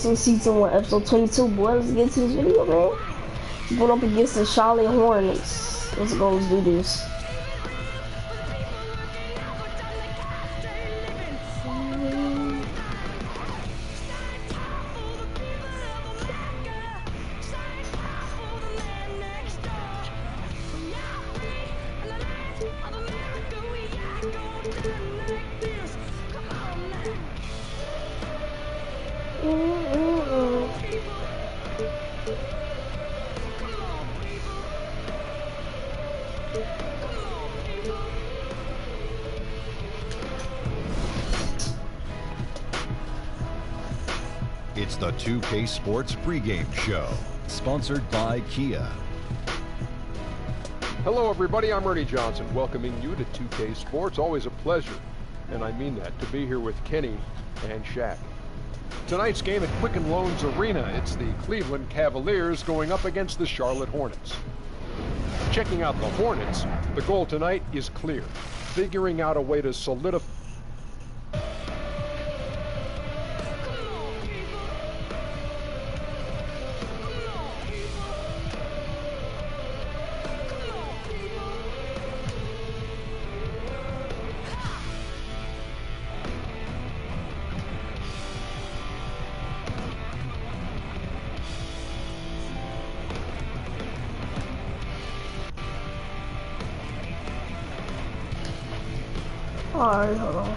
Racing Season 1, Episode 22. Boy, let's get to this video, man. Going up against the Charlotte Hornets. Let's go, let's do this. It's the 2K Sports pregame show, sponsored by Kia. Hello everybody, I'm Ernie Johnson, welcoming you to 2K Sports. Always a pleasure, and I mean that, to be here with Kenny and Shaq. Tonight's game at Quicken Loans Arena, it's the Cleveland Cavaliers going up against the Charlotte Hornets. Checking out the Hornets, the goal tonight is clear, figuring out a way to solidify Alright, hold on.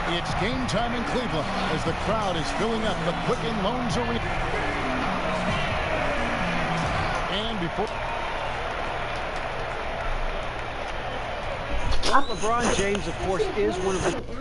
It's game time in Cleveland as the crowd is filling up the Quicken Loans Arena. And before LeBron James, of course, is one of the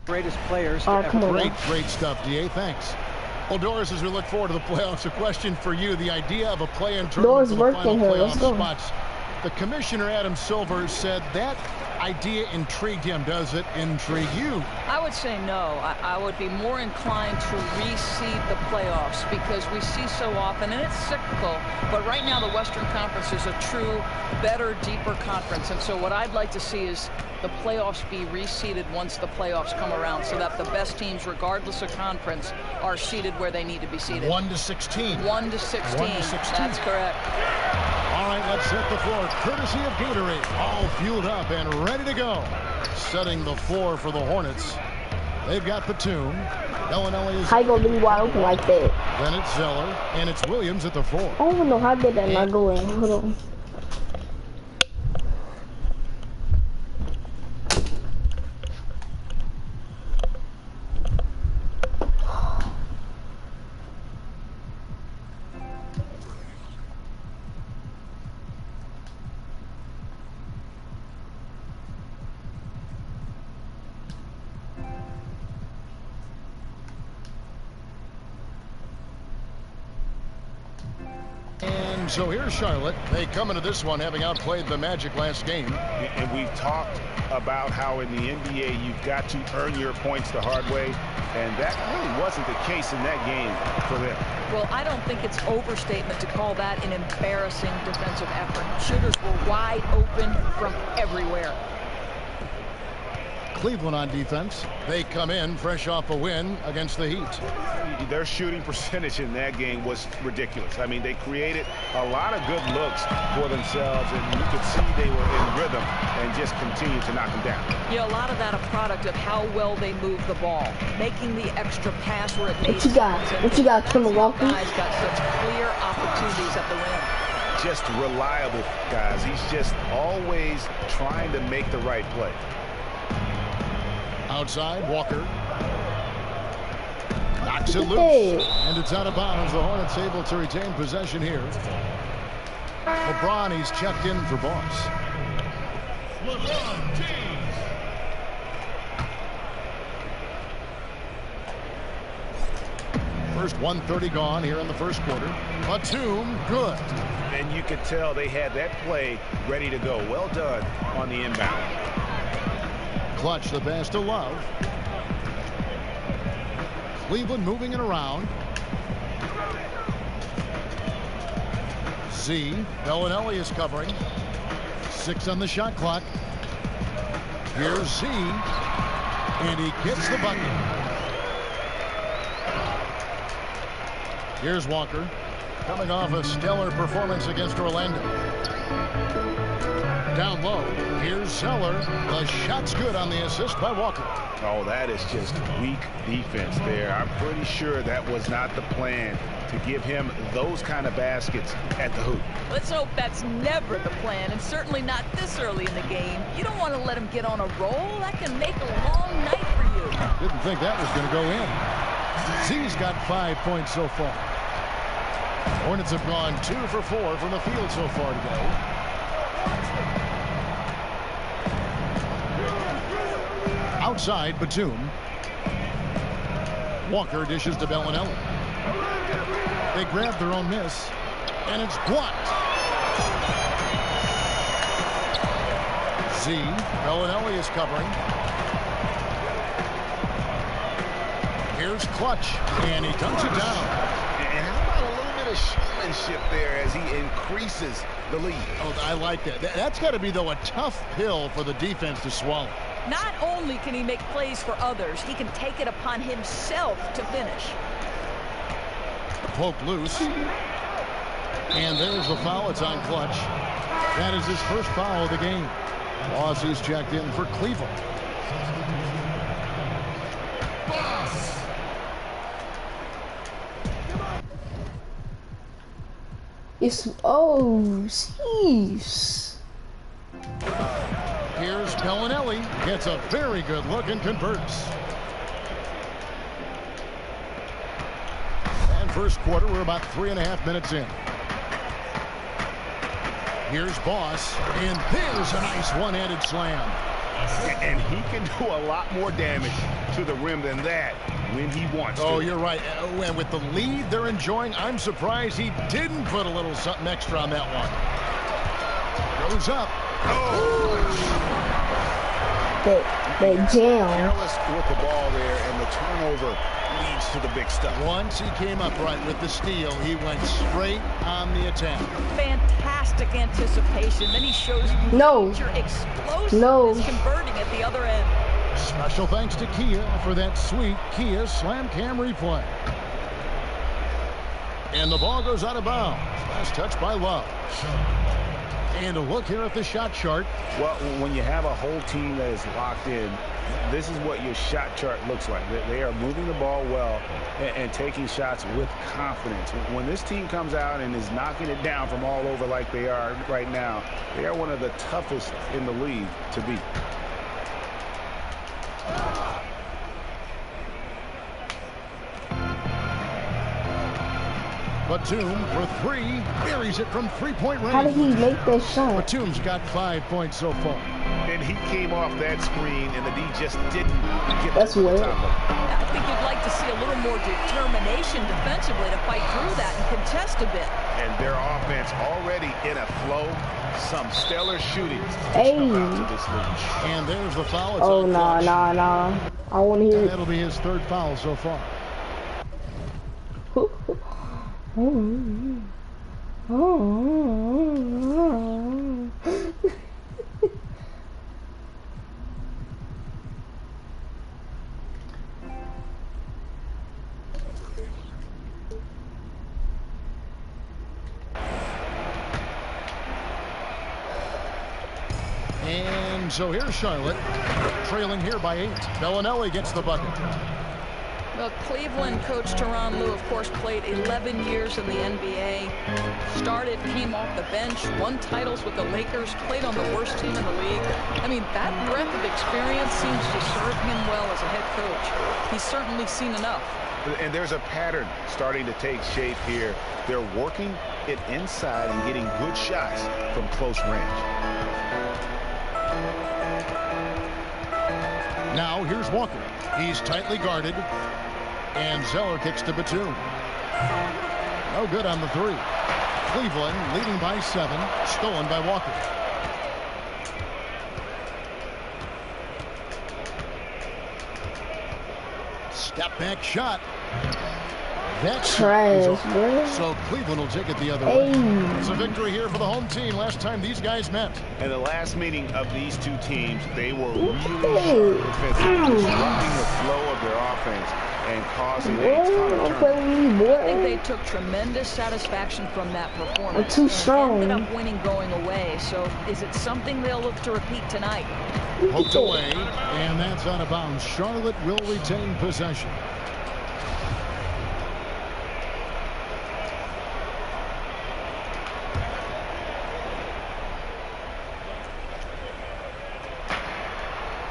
greatest players to ever. Great stuff, DA. Thanks. Well, Doris, as we look forward to the playoffs, a question for you. The idea of a play-in tournament for the final playoff spots. The commissioner, Adam Silver, said that idea intrigued him. Does it intrigue you? I would say no. I would be more inclined to reseed the playoffs because we see so often, and it's cyclical, but right now the Western Conference is a true, better, deeper conference. And so what I'd like to see is the playoffs be reseeded once the playoffs come around so that the best teams, regardless of conference, are seeded where they need to be seeded. 1 to 16. 1 to 16. 1 to 16. That's correct. All right, let's hit the floor. Courtesy of Gatorade. All fueled up and ready to go. Setting the floor for the Hornets. They've got Batum. Bellinelli is... How you gonna be wide open like that? Then it's Zeller, and it's Williams at the 4. I don't even know how did that not go in. Hold on. And so here's Charlotte. They come into this one having outplayed the Magic last game. And we've talked about how in the NBA you've got to earn your points the hard way. And that really wasn't the case in that game for them. Well, I don't think it's overstatement to call that an embarrassing defensive effort. Shooters were wide open from everywhere. Cleveland on defense. They come in fresh off a win against the Heat. Their shooting percentage in that game was ridiculous. I mean, they created a lot of good looks for themselves, and you could see they were in rhythm and just continued to knock them down. Yeah, a lot of that a product of how well they move the ball, making the extra pass where it made sense. What you got, Kemba Walker? Guys got such clear opportunities at the rim. Just reliable guys. He's just always trying to make the right play. Outside, Walker knocks it loose, and it's out of bounds. The Hornets able to retain possession here. LeBron, he's checked in for Boss. LeBron James. First 1:30 gone here in the first quarter. Batum, good. And you could tell they had that play ready to go. Well done on the inbound. Clutch the pass to Love. Cleveland moving it around. Z. Bellinelli is covering. 6 on the shot clock. Here's Z. And he gets the bucket. Here's Walker. Coming off a stellar performance against Orlando. Down low, here's Zeller. The shot's good on the assist by Walker. Oh, that is just weak defense there. I'm pretty sure that was not the plan to give him those kind of baskets at the hoop. Let's hope that's never the plan, and certainly not this early in the game. You don't want to let him get on a roll. That can make a long night for you. Didn't think that was going to go in. Z's got 5 points so far. Hornets have gone 2 for 4 from the field so far today. Outside, Batum. Walker dishes to Bellinelli. They grab their own miss, and it's blocked. Z. Bellinelli is covering. Here's Clutch, and he dunks it down. And how about a little bit of showmanship there as he increases the lead? Oh, I like that. That's got to be, though, a tough pill for the defense to swallow. Not only can he make plays for others, he can take it upon himself to finish. Poke loose. And there's the foul. It's on Clutch. That is his first foul of the game. Boss is checked in for Cleveland. It's jeez. Here's Bellinelli. Gets a very good look and converts. And first quarter, we're about 3.5 minutes in. Here's Boss, and there's a nice one-handed slam. And he can do a lot more damage to the rim than that when he wants to. Oh, you're right. And with the lead they're enjoying, I'm surprised he didn't put a little something extra on that one. Goes up. Oh! They jam. Careless with the ball there, and the turnover leads to the big stuff. Once he came up right with the steal, he went straight on the attack. Fantastic anticipation. Then he shows you your explosiveness converting at the other end. Special thanks to Kia for that sweet Kia Slam Cam replay. And the ball goes out of bounds. Last touch by Love. And a look here at the shot chart. Well, when you have a whole team that is locked in, this is what your shot chart looks like. They are moving the ball well and taking shots with confidence. When this team comes out and is knocking it down from all over like they are right now, they are one of the toughest in the league to beat. Batum for 3, buries it from 3-point range. How did he make that shot? Batum's got 5 points so far. And he came off that screen, and the D just didn't get That's to the weird. top of it. I think you'd like to see a little more determination defensively to fight through that and contest a bit. And their offense already in a flow. Some stellar shooting. Hey. And there's the foul. It's Oh, nah. I want to hear it. That'll be his third foul so far. And so here's Charlotte, trailing here by 8. Bellinelli gets the bucket. Well, Cleveland coach Tyronn Lue, of course, played 11 years in the NBA. Came off the bench, won titles with the Lakers, played on the worst team in the league. I mean, that breadth of experience seems to serve him well as a head coach. He's certainly seen enough. And there's a pattern starting to take shape here. They're working it inside and getting good shots from close range. Now here's Walker. He's tightly guarded. And Zeller kicks to Batum. No good on the 3. Cleveland leading by 7. Stolen by Walker. Step back shot. That's trash, bro. So Cleveland will take it the other way. It's a victory here for the home team. Last time these guys met. And the last meeting of these two teams, they were really defensively, disrupting the flow of their offense and causing a ton of turnovers. I think they took tremendous satisfaction from that performance. I'm too strong. Ended up winning going away. So is it something they'll look to repeat tonight? Poked away, and that's out of bounds. Charlotte will retain possession.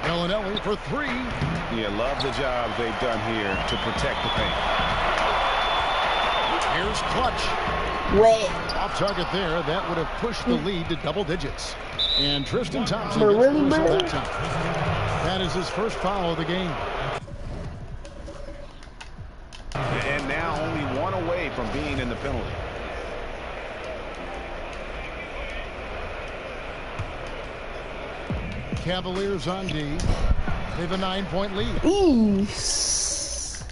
Bellinelli for 3. Yeah, love the job they've done here to protect the paint. Here's Clutch. Wait. Off target there. That would have pushed the lead to double digits. And Tristan Thompson But gets really, the whistle bro? that time. That is his first foul of the game. And now only one away from being in the penalty. Cavaliers on D. They have a 9-point lead. Eesh.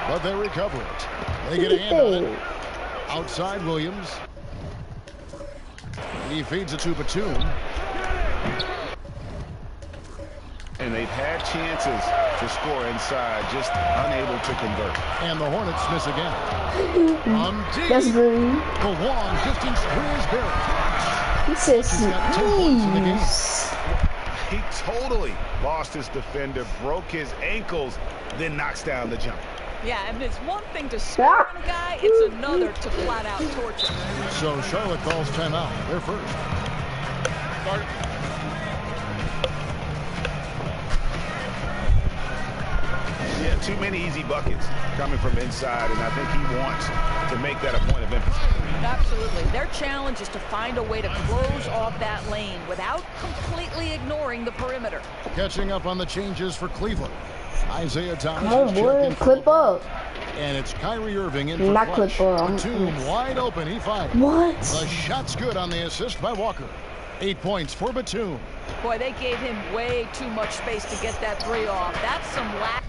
But they recover it. They get a hand on it. Outside Williams. He feeds it to Batum. And they've had chances to score inside, just unable to convert. And the Hornets miss again. On D. That's green. The long distance three is Barrett. He says He's got 10 points in the game. He totally lost his defender, broke his ankles, then knocks down the jumper. Yeah, and it's one thing to score on a guy, it's another to flat out torch him. So Charlotte calls timeout. They're first. Start. Yeah, too many easy buckets coming from inside, and I think he wants to make that a point of emphasis. Absolutely. Their challenge is to find a way to close off that lane without completely ignoring the perimeter. Catching up on the changes for Cleveland. Isaiah Thomas. Come on, boy. Clip up. And it's Kyrie Irving in for Not Clutch. clip up. Batum wide open. He fires. What? The shot's good on the assist by Walker. 8 points for Batum. Boy, they gave him way too much space to get that 3 off. That's some lax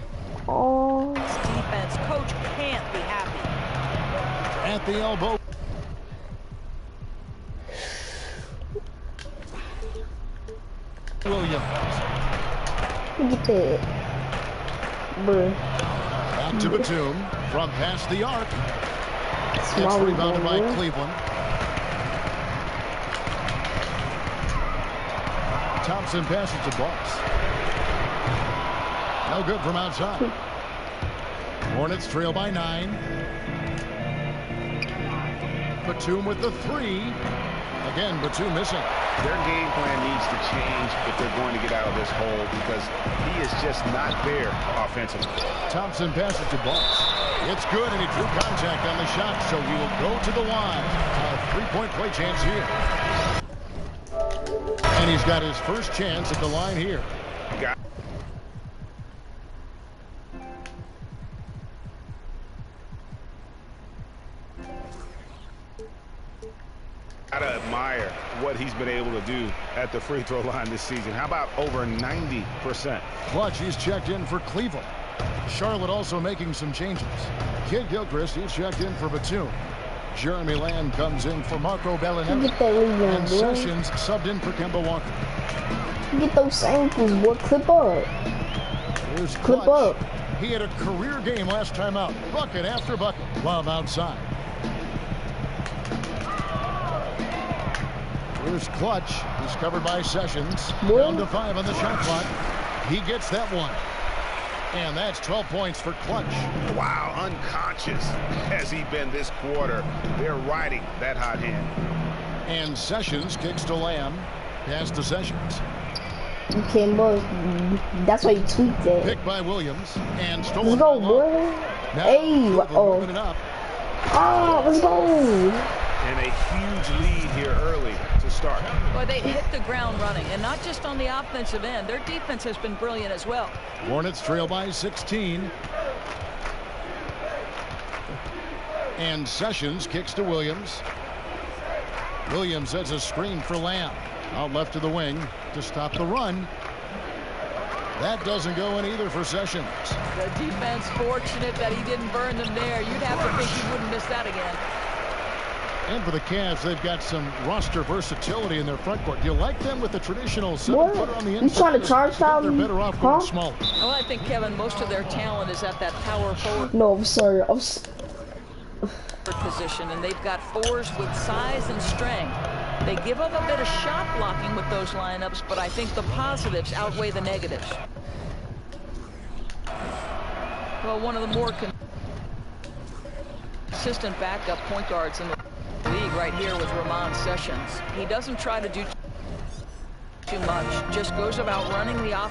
Oh. defense. Coach can't be happy. At the elbow. Williams. Get that. Bruh. Back to Batum from past the arc. It's Small rebounded by ball. Cleveland. Thompson passes to Boss. No good from outside. Hornets trail by 9. Batum with the 3. Again, Batum missing. Their game plan needs to change if they're going to get out of this hole, because he is just not there offensively. Thompson passes to Boss. It's good, and he drew contact on the shot, so he will go to the line. A 3-point play chance here. And he's got his first chance at the line here. Gotta admire what he's been able to do at the free throw line this season. How about over 90%? Clutch, he's checked in for Cleveland. Charlotte also making some changes. Kidd-Gilchrist, he's checked in for Batum. Jeremy Lamb comes in for Marco Bellinelli. And Sessions subbed in for Kemba Walker. Get those ankles, boy. Clip up. Here's Clip Clutch. up. He had a career game last time out. Bucket after bucket. Love outside. Here's Clutch. He's covered by Sessions. Down to 5 on the shot clock. He gets that one. And that's 12 points for Clutch. Wow, unconscious has he been this quarter. They're riding that hot hand. And Sessions kicks to Lamb. Pass to Sessions. Okay, boy. That's why you tweaked it. Picked by Williams. And stolen. Let's go, boy. Hey. Oh. Let's go. And a huge lead here early to start. Well, they hit the ground running, and not just on the offensive end. Their defense has been brilliant as well. Hornets trail by 16. And Sessions kicks to Williams. Williams has a screen for Lamb. Out left to the wing to stop the run. That doesn't go in either for Sessions. The defense fortunate that he didn't burn them there. You'd have to think he wouldn't miss that again. And for the Cavs, they've got some roster versatility in their front court. Do you like them with the traditional 7-footer on the inside? You trying to charge foul me? They're better off going smaller. Well, I think, Kevin, most of their talent is at that power forward No, I'm sorry. position, and they've got fours with size and strength. They give up a bit of shot blocking with those lineups, but I think the positives outweigh the negatives. Well, one of the more consistent backup point guards in the league right here with Ramon Sessions. He doesn't try to do too much, just goes about running the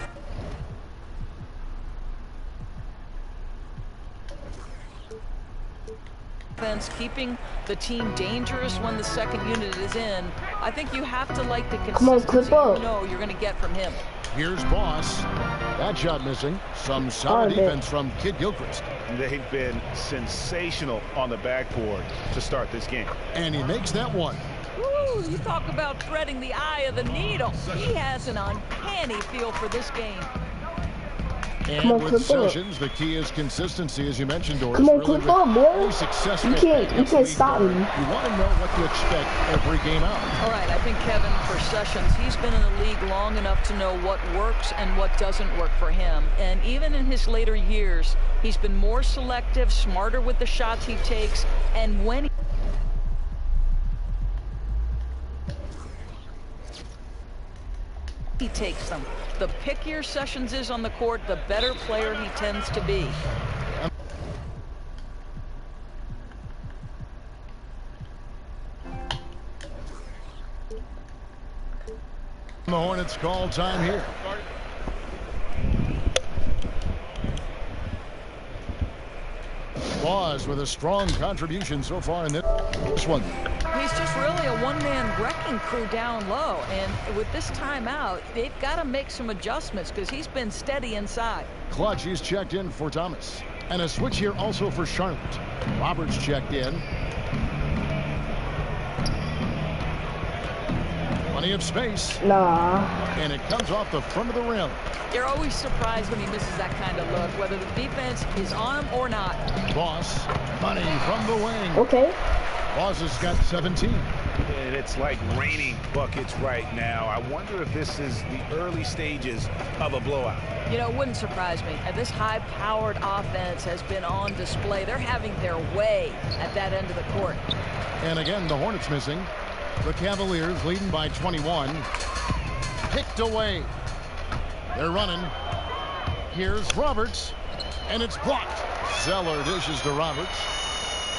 offense, keeping the team dangerous when the second unit is in. I think you have to like the consistency you know you're going to get from him. Here's Boss. That shot missing. Some solid defense from Kidd-Gilchrist. They've been sensational on the backboard to start this game. And he makes that one. Woo, you talk about threading the eye of the needle. He has an uncanny feel for this game. And with Sessions, the key is consistency, as you mentioned, Doris. Come on, clip up, boy. You can't stop me. You want to know what to expect every game out. All right, I think, Kevin, for Sessions, he's been in the league long enough to know what works and what doesn't work for him. And even in his later years, he's been more selective, smarter with the shots he takes, and when he takes them. The pickier Sessions is on the court, the better player he tends to be. The Hornets call time here. Laws with a strong contribution so far in this one. He's just really a one-man wrecking crew down low, and with this timeout, they've got to make some adjustments because he's been steady inside. Clutch, he's checked in for Thomas. And a switch here also for Charlotte. Roberts checked in. Plenty of space. Nah. And it comes off the front of the rim. You're always surprised when he misses that kind of look, whether the defense is on him or not. Boss, money from the wing. Okay. Boss has got 17. And it's like raining buckets right now. I wonder if this is the early stages of a blowout. You know, it wouldn't surprise me. This high-powered offense has been on display. They're having their way at that end of the court. And again, the Hornets missing. The Cavaliers leading by 21. Picked away. They're running. Here's Roberts. And it's blocked. Zeller dishes to Roberts.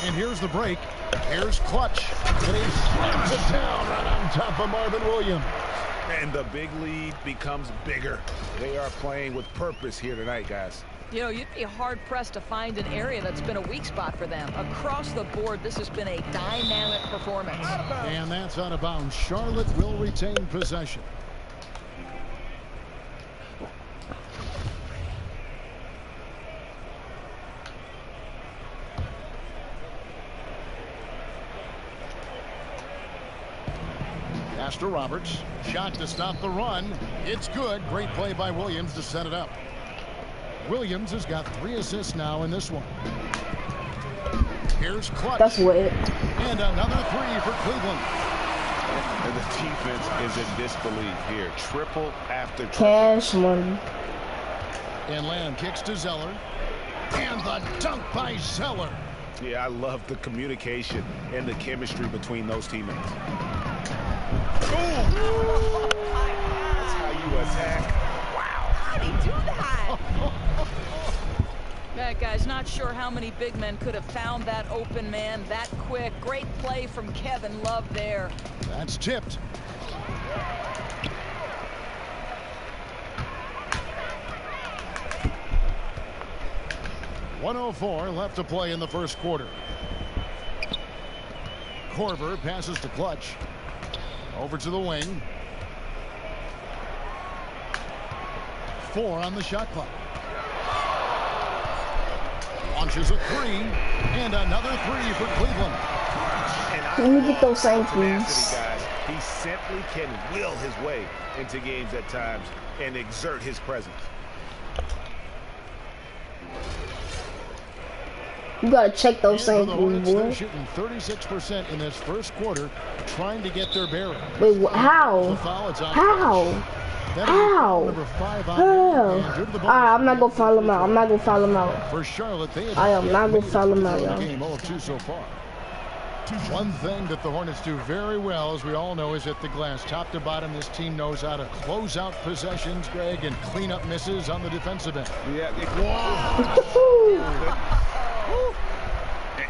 And here's the break. Here's Clutch. And he slams it down right on top of Marvin Williams. And the big lead becomes bigger. They are playing with purpose here tonight, guys. You know, you'd be hard-pressed to find an area that's been a weak spot for them. Across the board, this has been a dynamic performance. And that's out of bounds. Charlotte will retain possession. Pass to Roberts. Shot to stop the run. It's good. Great play by Williams to set it up. Williams has got 3 assists now in this one. Here's Clutch. That's lit. And another 3 for Cleveland. And the defense is in disbelief here. Triple after triple. Cash money. And Lamb kicks to Zeller. And the dunk by Zeller. Yeah, I love the communication and the chemistry between those teammates. Ooh. That's how you attack. How'd he do that? That guy's not sure how many big men could have found that open man that quick. Great play from Kevin Love there. That's tipped. .104 left to play in the first quarter. Korver passes to Clutch. Over to the wing. 4 on the shot clock. Launches a 3. And another 3 for Cleveland. Let me get those Yankees. He simply can will his way into games at times and exert his presence. You gotta check those Yankees, boy. They're shooting 36% in this first quarter, trying to get their bearing. Wait, how? How? How? I'm not gonna foul him out. I'm not gonna foul him out. For Charlotte, I am not gonna foul him out, y'all. Game 0-2 so far. One thing that the Hornets do very well, as we all know, is at the glass. Top to bottom, this team knows how to close out possessions, Greg, and clean up misses on the defensive end. Yeah.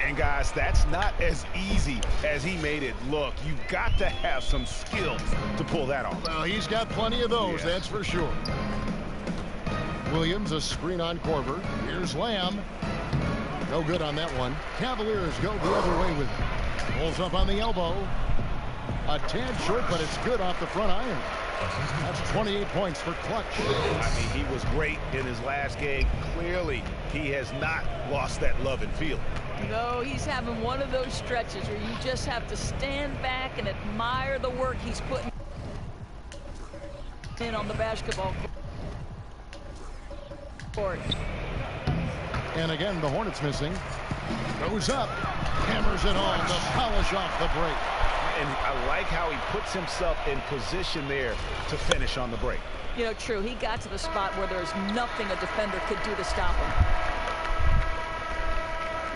And guys, that's not as easy as he made it look. You've got to have some skills to pull that off. Well, he's got plenty of those, that's for sure. Williams, a screen on Korver. Here's Lamb. No good on that one. Cavaliers go the other way with it. Pulls up on the elbow. A tad short, but it's good off the front iron. That's 28 points for Clutch. I mean, he was great in his last game. Clearly, he has not lost that love and feel. No, he's having one of those stretches where you just have to stand back and admire the work he's putting in on the basketball court. And again, the Hornets missing. Goes up, hammers it on to polish off the break. And I like how he puts himself in position there to finish on the break. You know, true, he got to the spot where there's nothing a defender could do to stop him.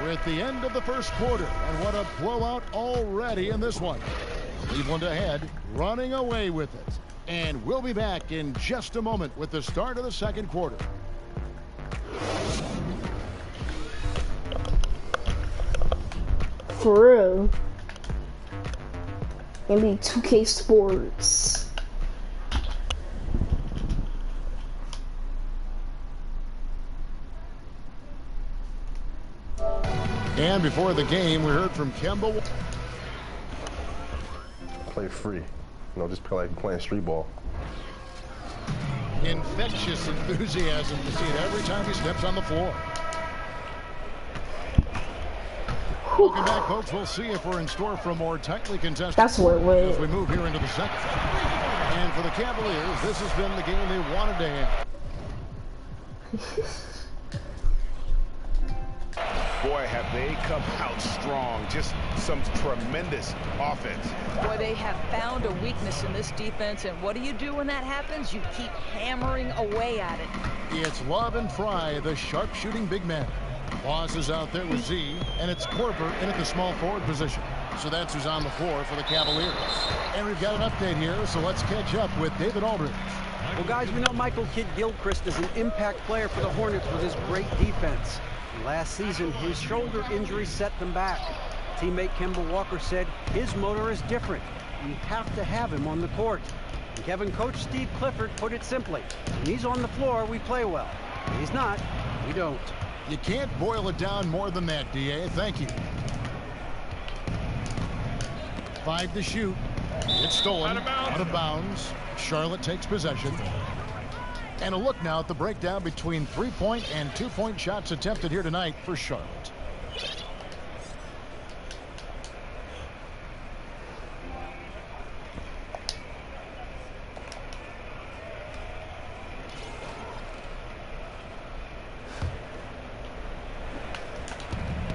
We're at the end of the first quarter, and what a blowout already in this one. Cleveland ahead, running away with it. And we'll be back in just a moment with the start of the second quarter. For real. NBA 2K Sports. And before the game, we heard from Kemba. Play free. Just play like playing street ball. Infectious enthusiasm to see it every time he steps on the floor. Welcome back, folks. We'll see if we're in store for a more tightly contested. That's what it was. As we move here into the second. And for the Cavaliers, this has been the game they wanted to have. Boy, have they come out strong. Just some tremendous offense. Boy, they have found a weakness in this defense, and what do you do when that happens? You keep hammering away at it. It's Love and Fry, the sharpshooting big man. Boss is out there with Z, and it's Korver in at the small forward position. So that's who's on the floor for the Cavaliers. And we've got an update here, so let's catch up with David Aldridge. Well, guys, we know Michael Kidd-Gilchrist is an impact player for the Hornets with his great defense. Last season, his shoulder injury set them back. Teammate Kemba Walker said his motor is different. You have to have him on the court. And Kevin coach Steve Clifford put it simply, when he's on the floor, we play well. When he's not, We don't. You can't boil it down more than that, D.A. Thank you. 5 to shoot. It's stolen. Out of bounds. Charlotte takes possession. And a look now at the breakdown between 3-point and 2-point shots attempted here tonight for Charlotte.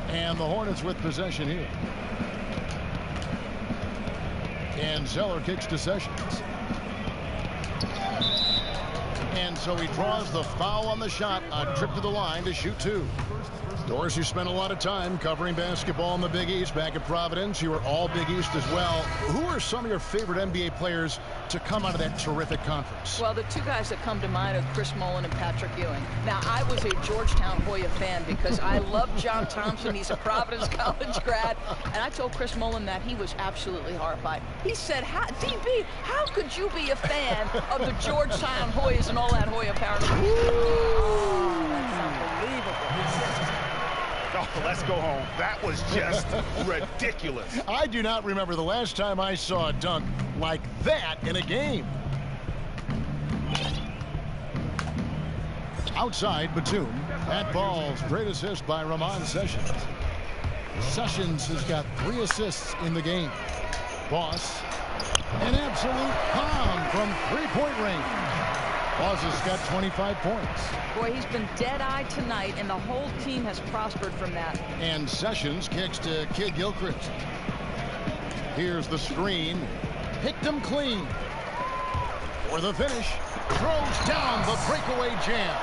And the Hornets with possession here. And Zeller kicks to Sessions. And so he draws the foul on the shot. A trip to the line to shoot 2. Dorsey spent a lot of time covering basketball in the Big East back at Providence. You were all Big East as well. Who are some of your favorite NBA players to come out of that terrific conference? Well, the 2 guys that come to mind are Chris Mullin and Patrick Ewing. Now, I was a Georgetown Hoya fan because I love John Thompson. He's a Providence College grad. And I told Chris Mullin that he was absolutely horrified. He said, DB, how could you be a fan of the Georgetown Hoyas and all that Hoya paranoia? Oh, that's unbelievable. Oh, let's go home. That was just ridiculous. I do not remember the last time I saw a dunk like that in a game. Outside, Batum. That ball's great assist by Ramon Sessions. Sessions has got 3 assists in the game. Boss, an absolute bomb from 3-point range. Boss has got 25 points. Boy, he's been dead-eyed tonight, and the whole team has prospered from that. And Sessions kicks to Kid Gilchrist. Here's the screen. Picked him clean. For the finish. Throws down the breakaway jam.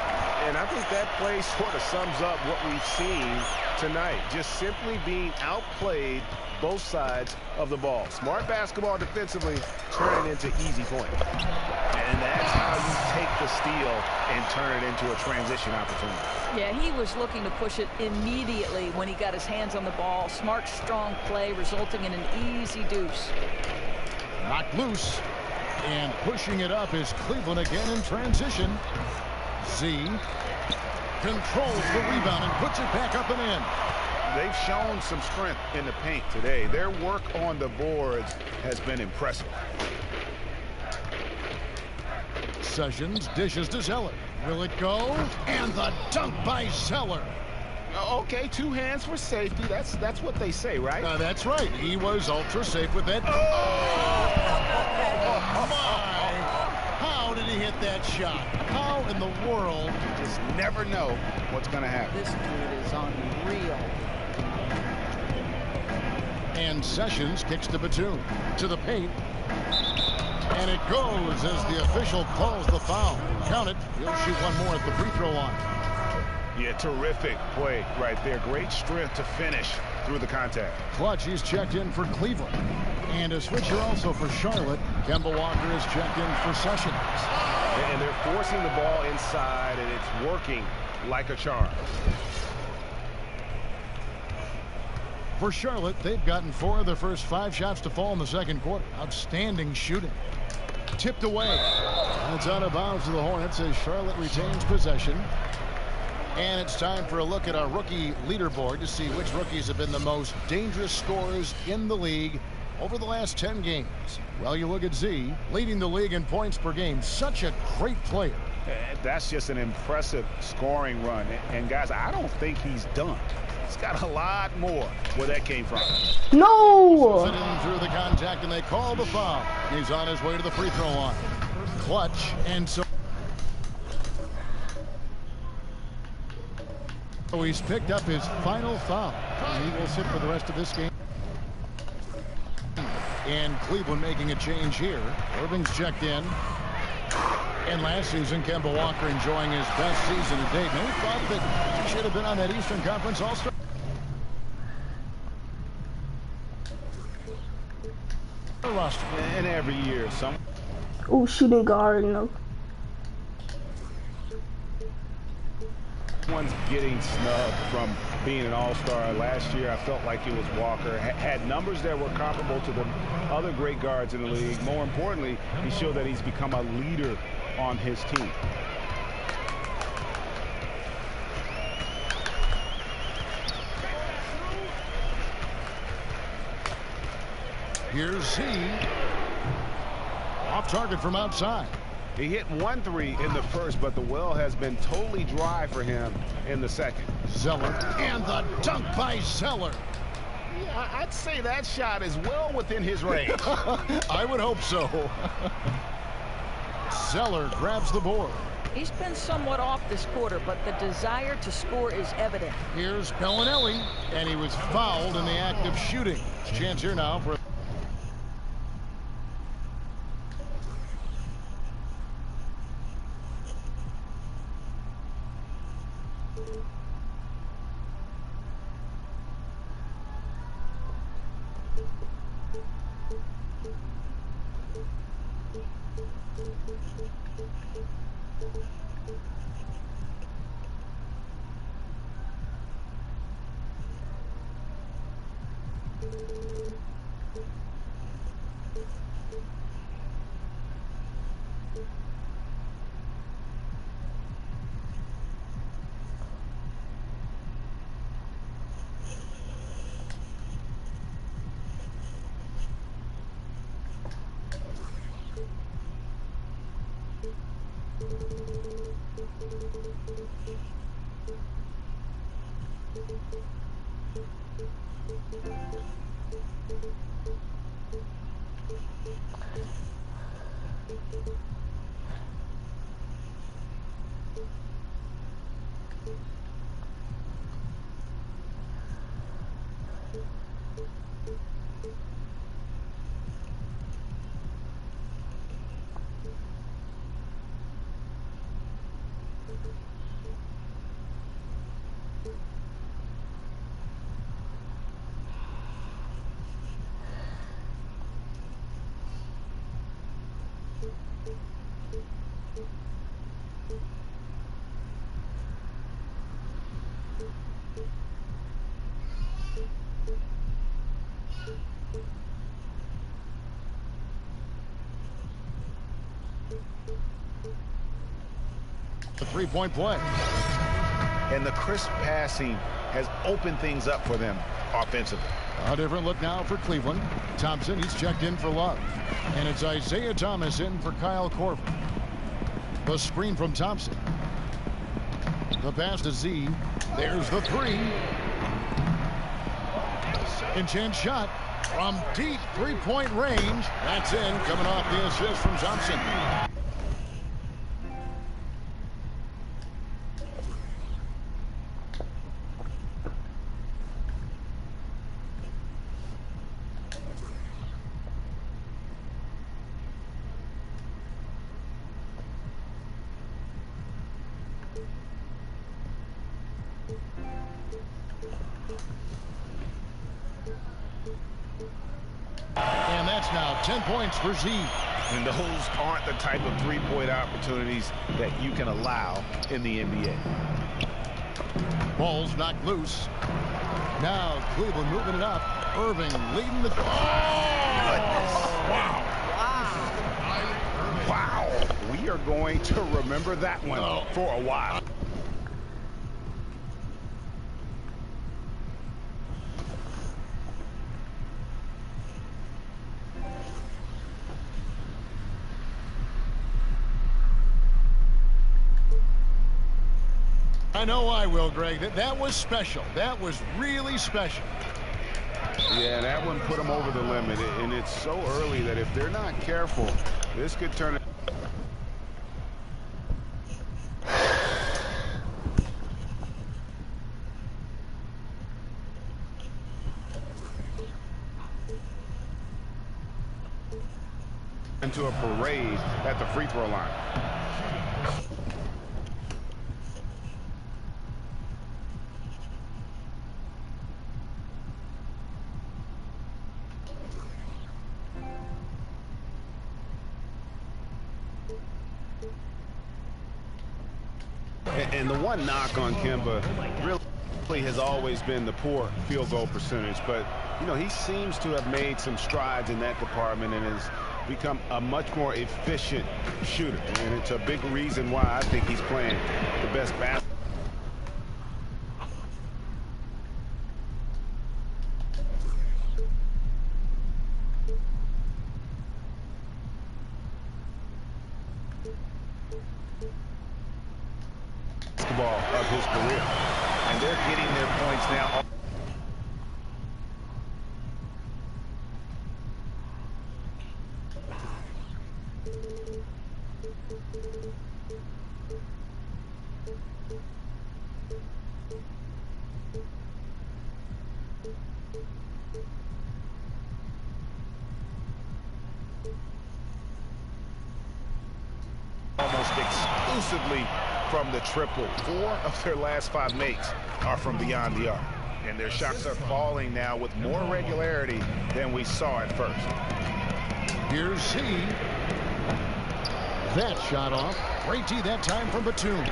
And I think that play sort of sums up what we've seen tonight. Just simply being outplayed both sides of the ball. Smart basketball defensively, turning into easy points. And that's how you take the steal and turn it into a transition opportunity. Yeah, he was looking to push it immediately when he got his hands on the ball. Smart, strong play, resulting in an easy deuce. Knocked loose. And pushing it up is Cleveland again in transition. Z controls the rebound and puts it back up and in. They've shown some strength in the paint today. Their work on the boards has been impressive. Sessions dishes to Zeller. Will it go? And the dunk by Zeller. Okay, 2 hands for safety. That's what they say, right? That's right. He was ultra safe with that. Oh, my. How did he hit that shot? How in the world? You just never know what's going to happen. This dude is unreal. And Sessions kicks to Batum. To the paint. And it goes as the official calls the foul. Count it. He'll shoot one more at the free throw line. Yeah, terrific play right there. Great strength to finish through the contact. Clutch, he's checked in for Cleveland. And a switcher also for Charlotte. Kemba Walker is checked in for Sessions. And they're forcing the ball inside, and it's working like a charm. For Charlotte, they've gotten 4 of their first 5 shots to fall in the second quarter. Outstanding shooting. Tipped away. And it's out of bounds to the Hornets as Charlotte retains possession. And it's time for a look at our rookie leaderboard to see which rookies have been the most dangerous scorers in the league over the last 10 games. Well, you look at Z, leading the league in points per game. Such a great player. That's just an impressive scoring run. And guys, I don't think he's done. He's got a lot more where that came from. No! Sent in through the contact, and they call the foul. He's on his way to the free throw line. Clutch, and so he's picked up his final foul. And he will sit for the rest of this game. And Cleveland making a change here. Irving's checked in. And last season, Kemba Walker enjoying his best season to date. Many thought that he should have been on that Eastern Conference All-Star. Roster. And every year, some. Oh, shooting guard, no. Someone's getting snubbed from being an all-star. Last year, I felt like it was Walker. Had numbers that were comparable to the other great guards in the league. More importantly, he showed that he's become a leader on his team. Here's Z. Off target from outside. He hit 1-3 in the first, but the well has been totally dry for him in the second. Zeller, and the dunk by Zeller. Yeah, I'd say that shot is well within his range. I would hope so. Zeller grabs the board. He's been somewhat off this quarter, but the desire to score is evident. Here's Bellinelli, and he was fouled in the act of shooting. Chance here now for... The three-point play. And the crisp passing has opened things up for them offensively. A different look now for Cleveland. Thompson, he's checked in for Love. And it's Isaiah Thomas in for Kyle Korver. The screen from Thompson. The pass to Z. There's the three. Intense shot from deep three-point range. That's in, coming off the assist from Thompson. And that's now 10 points for Z. And those aren't the type of three-point opportunities that you can allow in the NBA. Ball's knocked loose. Now Cleveland moving it up. Irving leading the... Wow. Wow. We are going to remember that one for a while. I know I will, Greg. That was special. That was really special. Yeah, that one put them over the limit, and it's so early that if they're not careful, this could turn into a parade at the free throw line. And the one knock on Kemba really has always been the poor field goal percentage. But, you know, he seems to have made some strides in that department and has become a much more efficient shooter. And it's a big reason why I think he's playing the best basketball. Basketball of his career. And they're getting their points now. Almost exclusively from the triple. 4 of their last 5 makes are from beyond the arc. And their shots are falling now with more regularity than we saw at first. Here's Z. That shot off. Great D that time from Batum.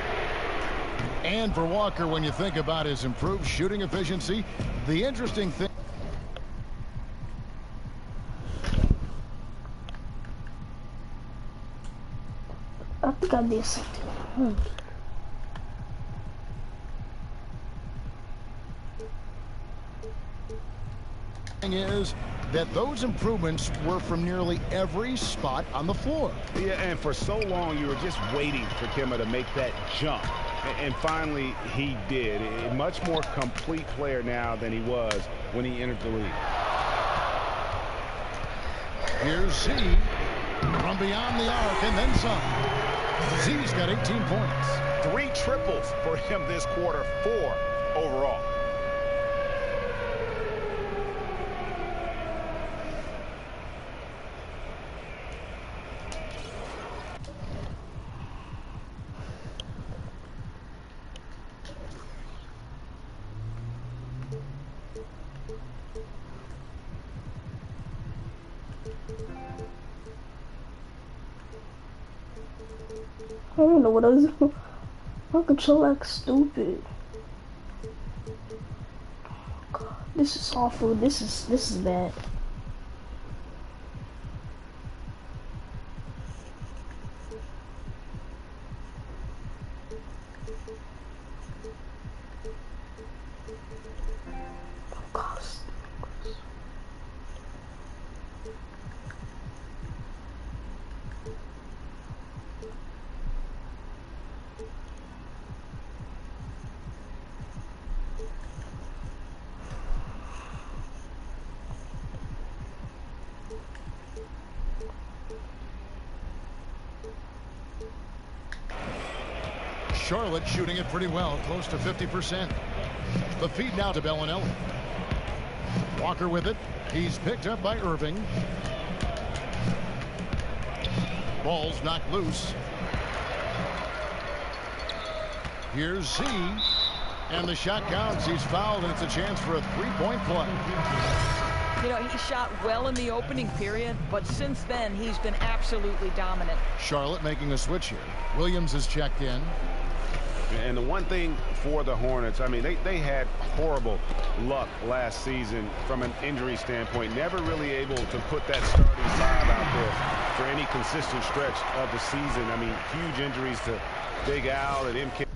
And for Walker, when you think about his improved shooting efficiency, the interesting thing. I think I did something. Is that those improvements were from nearly every spot on the floor. Yeah, and for so long you were just waiting for Kemba to make that jump. And finally he did. A much more complete player now than he was when he entered the league. Here's Z from beyond the arc and then some. Z's got 18 points. 3 triples for him this quarter, 4 overall. I don't know what I was doing. My controller acts stupid. God, this is awful. This is bad. Charlotte shooting it pretty well, close to 50%. The feed now to Bellinelli. Walker with it. He's picked up by Irving. Ball's knocked loose. Here's Z. And the shot counts. He's fouled, and it's a chance for a 3-point play. You know, he shot well in the opening period, but since then, he's been absolutely dominant. Charlotte making a switch here. Williams is checked in. And the one thing for the Hornets, I mean, they had horrible luck last season from an injury standpoint. Never really able to put that starting 5 out there for any consistent stretch of the season. I mean, huge injuries to Big Al and MK.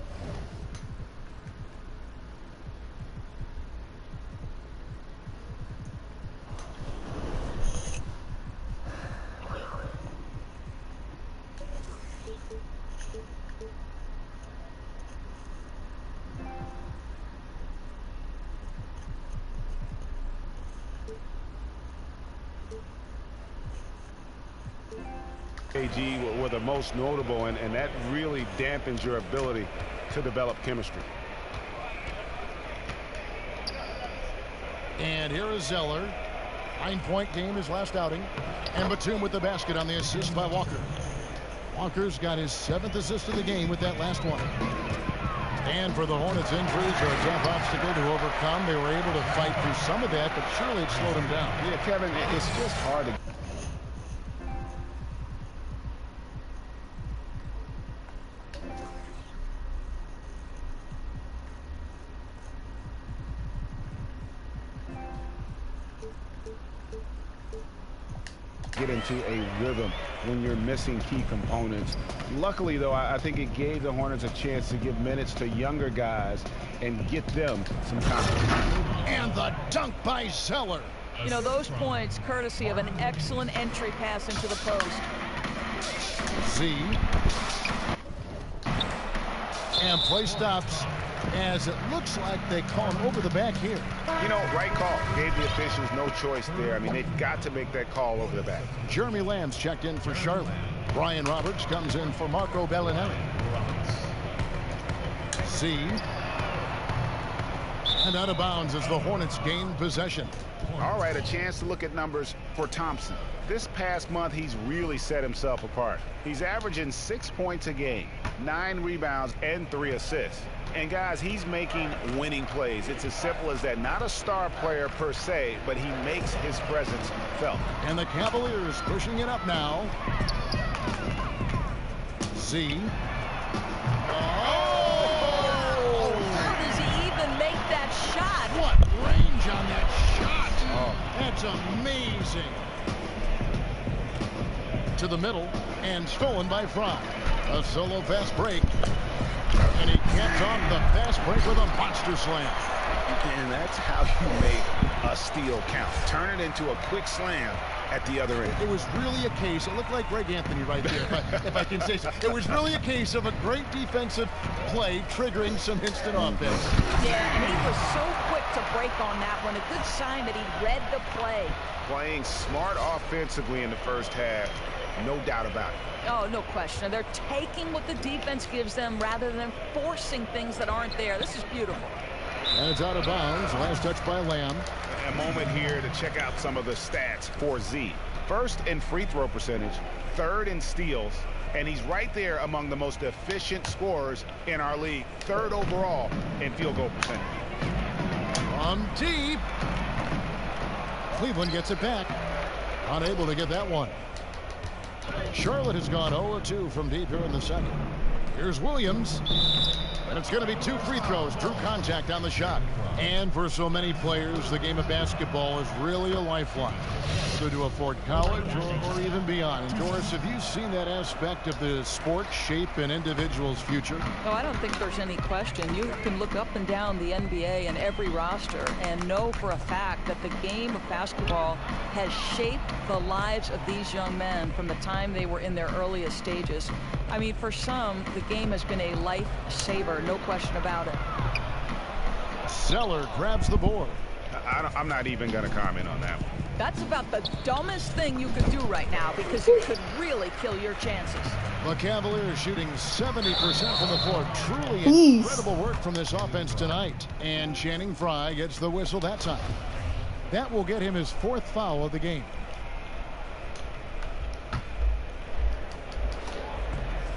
KG were the most notable, and that really dampens your ability to develop chemistry. And here is Zeller. 9-point game his last outing. And Batum with the basket on the assist by Walker. Walker's got his 7th assist of the game with that last one. And for the Hornets, injuries are a tough obstacle to overcome. They were able to fight through some of that, but surely it slowed them down. Yeah, Kevin, it's just hard to get into a rhythm when you're missing key components. Luckily, though, I think it gave the Hornets a chance to give minutes to younger guys and get them some confidence. And the dunk by Zeller. You know, those points courtesy of an excellent entry pass into the post. Z. And play stops as it looks like they call him over the back here. You know, right call. Gave the officials no choice there. I mean, they've got to make that call over the back. Jeremy Lamb's checked in for Charlotte. Brian Roberts comes in for Marco Bellinelli. Z. And out of bounds as the Hornets gain possession. All right, a chance to look at numbers for Thompson. This past month, he's really set himself apart. He's averaging 6 points a game, 9 rebounds, and 3 assists. And guys, he's making winning plays. It's as simple as that. Not a star player per se, but he makes his presence felt. And the Cavaliers pushing it up now. Z. Oh! How does he even make that shot? What range on that shot? Oh. That's amazing. To the middle and stolen by Fry. A solo fast break. And he gets off the fast break with a monster slam. And that's how you make a steal count. Turn it into a quick slam at the other end. It was really a case, it looked like Greg Anthony right there, if I can say so. It was really a case of a great defensive play triggering some instant offense. Yeah, and he was so quick to break on that one. A good sign that he read the play. Playing smart offensively in the first half, no doubt about it. Oh, no question. They're taking what the defense gives them rather than forcing things that aren't there. This is beautiful. And it's out of bounds. Last touch by Lamb. A moment here to check out some of the stats for Z. First in free throw percentage, third in steals, and he's right there among the most efficient scorers in our league. Third overall in field goal percentage. From deep. Cleveland gets it back. Unable to get that one. Charlotte has gone 0-2 from deep here in the second. Here's Williams. And it's going to be 2 free throws. Drew contact on the shot. And for so many players, the game of basketball is really a lifeline. So to afford college or even beyond. And Doris, have you seen that aspect of the sport shape an individual's future? No, I don't think there's any question. You can look up and down the NBA and every roster and know for a fact that the game of basketball has shaped the lives of these young men from the time they were in their earliest stages. I mean, for some, the game has been a lifesaver, no question about it. Zeller grabs the board. I'm not even going to comment on that one. That's about the dumbest thing you could do right now because it could really kill your chances. The Cavaliers shooting 70% from the floor. Truly incredible work from this offense tonight. And Channing Frye gets the whistle that time. That will get him his 4th foul of the game.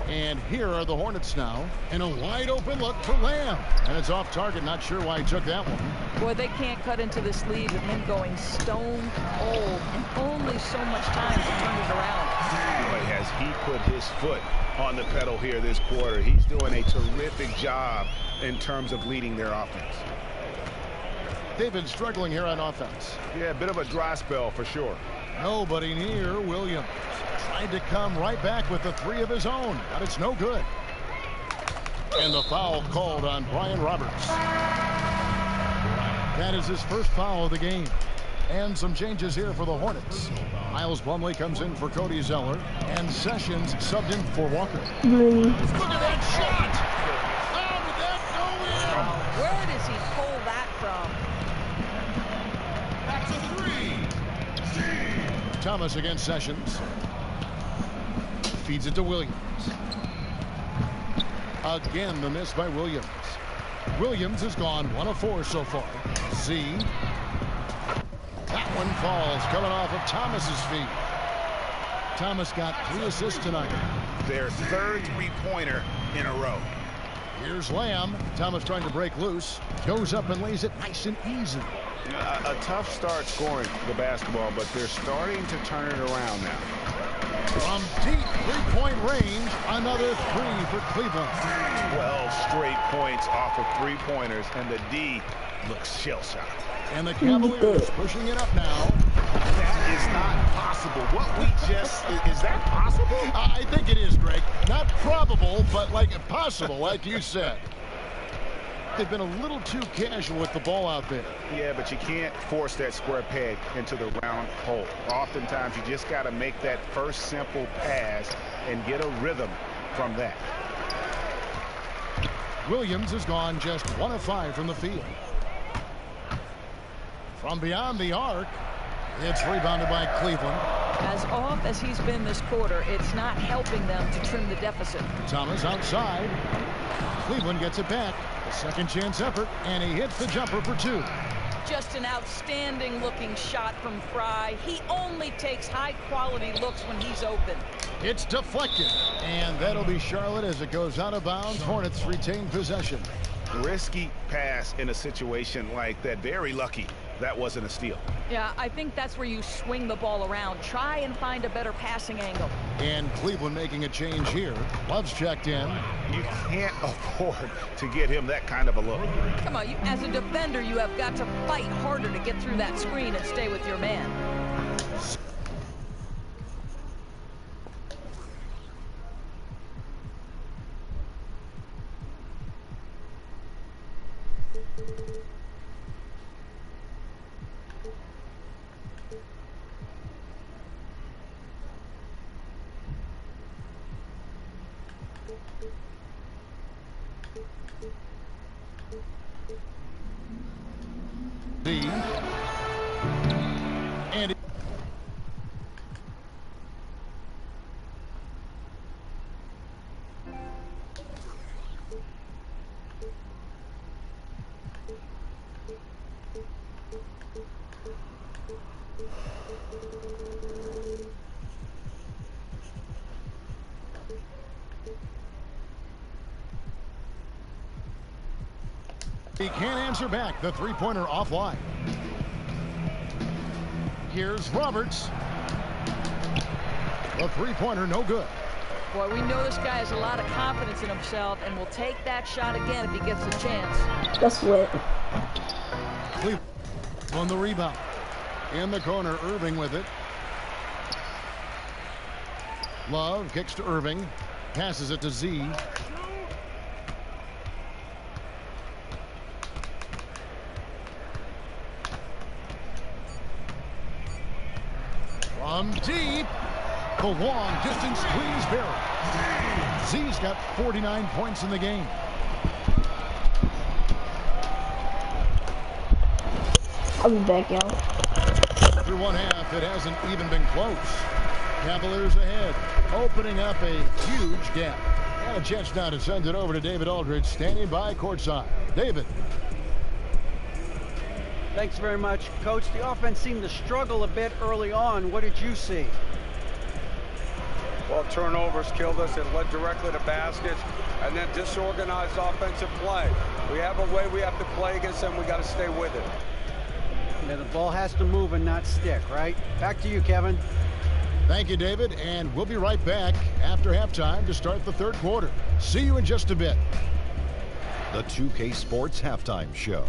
And here are the Hornets now. And a wide open look for Lamb. And it's off target. Not sure why he took that one. Boy, they can't cut into this lead with him going stone cold and only so much time to turn it around. Boy, has he put his foot on the pedal here this quarter. He's doing a terrific job in terms of leading their offense. They've been struggling here on offense. Yeah, a bit of a dry spell for sure. Nobody near Williams. Tried to come right back with the 3 of his own, but it's no good. And the foul called on Brian Roberts. That is his 1st foul of the game. And some changes here for the Hornets. Miles Plumlee comes in for Cody Zeller, and Sessions subbed in for Walker. Look at that shot! How did that go in? Where does he pull that from? That's a 3. Thomas against Sessions. Feeds it to Williams. Again, the miss by Williams. Williams has gone 1 of 4 so far. Z. That one falls, coming off of Thomas's feet. Thomas got 3 assists tonight. Their 3rd 3-pointer in a row. Here's Lamb. Thomas trying to break loose. Goes up and lays it nice and easy. A tough start scoring the basketball, but they're starting to turn it around now. From deep 3-point range, another 3 for Cleveland. 12 straight points off of 3-pointers, and the D looks shell-shocked. And the Cavaliers pushing it up now. That is not possible. What we just... Is that possible? I think it is, Greg. Not probable, but like possible, like you said. They've been a little too casual with the ball out there. Yeah, but you can't force that square peg into the round hole. Oftentimes, you just got to make that first simple pass and get a rhythm from that. Williams has gone just 1 of 5 from the field. From beyond the arc, it's rebounded by Cleveland. As off as he's been this quarter, it's not helping them to trim the deficit. Thomas outside. Cleveland gets it back. A second chance effort, and he hits the jumper for 2. Just an outstanding looking shot from Fry. He only takes high quality looks when he's open. It's deflected, and that'll be Charlotte as it goes out of bounds. Hornets retain possession. Risky pass in a situation like that. Very lucky that wasn't a steal. Yeah, I think that's where you swing the ball around. Try and find a better passing angle. And Cleveland making a change here. Love's checked in. You can't afford to get him that kind of a look. Come on, as a defender, you have got to fight harder to get through that screen and stay with your man. And he can't answer back. The three-pointer offline. Here's Roberts. The three-pointer no good. Boy, we know this guy has a lot of confidence in himself and will take that shot again if he gets a chance. That's what. Cleveland on the rebound. In the corner, Irving with it. Love kicks to Irving. Passes it to Z. From deep, the long distance squeeze barrel. Z's got 49 points in the game. I'll be back out. Through one half, it hasn't even been close. Cavaliers ahead, opening up a huge gap. And a chance now to send it over to David Aldridge, standing by courtside. David. Thanks very much, Coach. The offense seemed to struggle a bit early on. What did you see? Well, turnovers killed us. It led directly to baskets, and then disorganized offensive play. We have a way we have to play against them. We got to stay with it. Yeah, the ball has to move and not stick, right? Back to you, Kevin. Thank you, David, and we'll be right back after halftime to start the third quarter. See you in just a bit. The 2K Sports Halftime Show.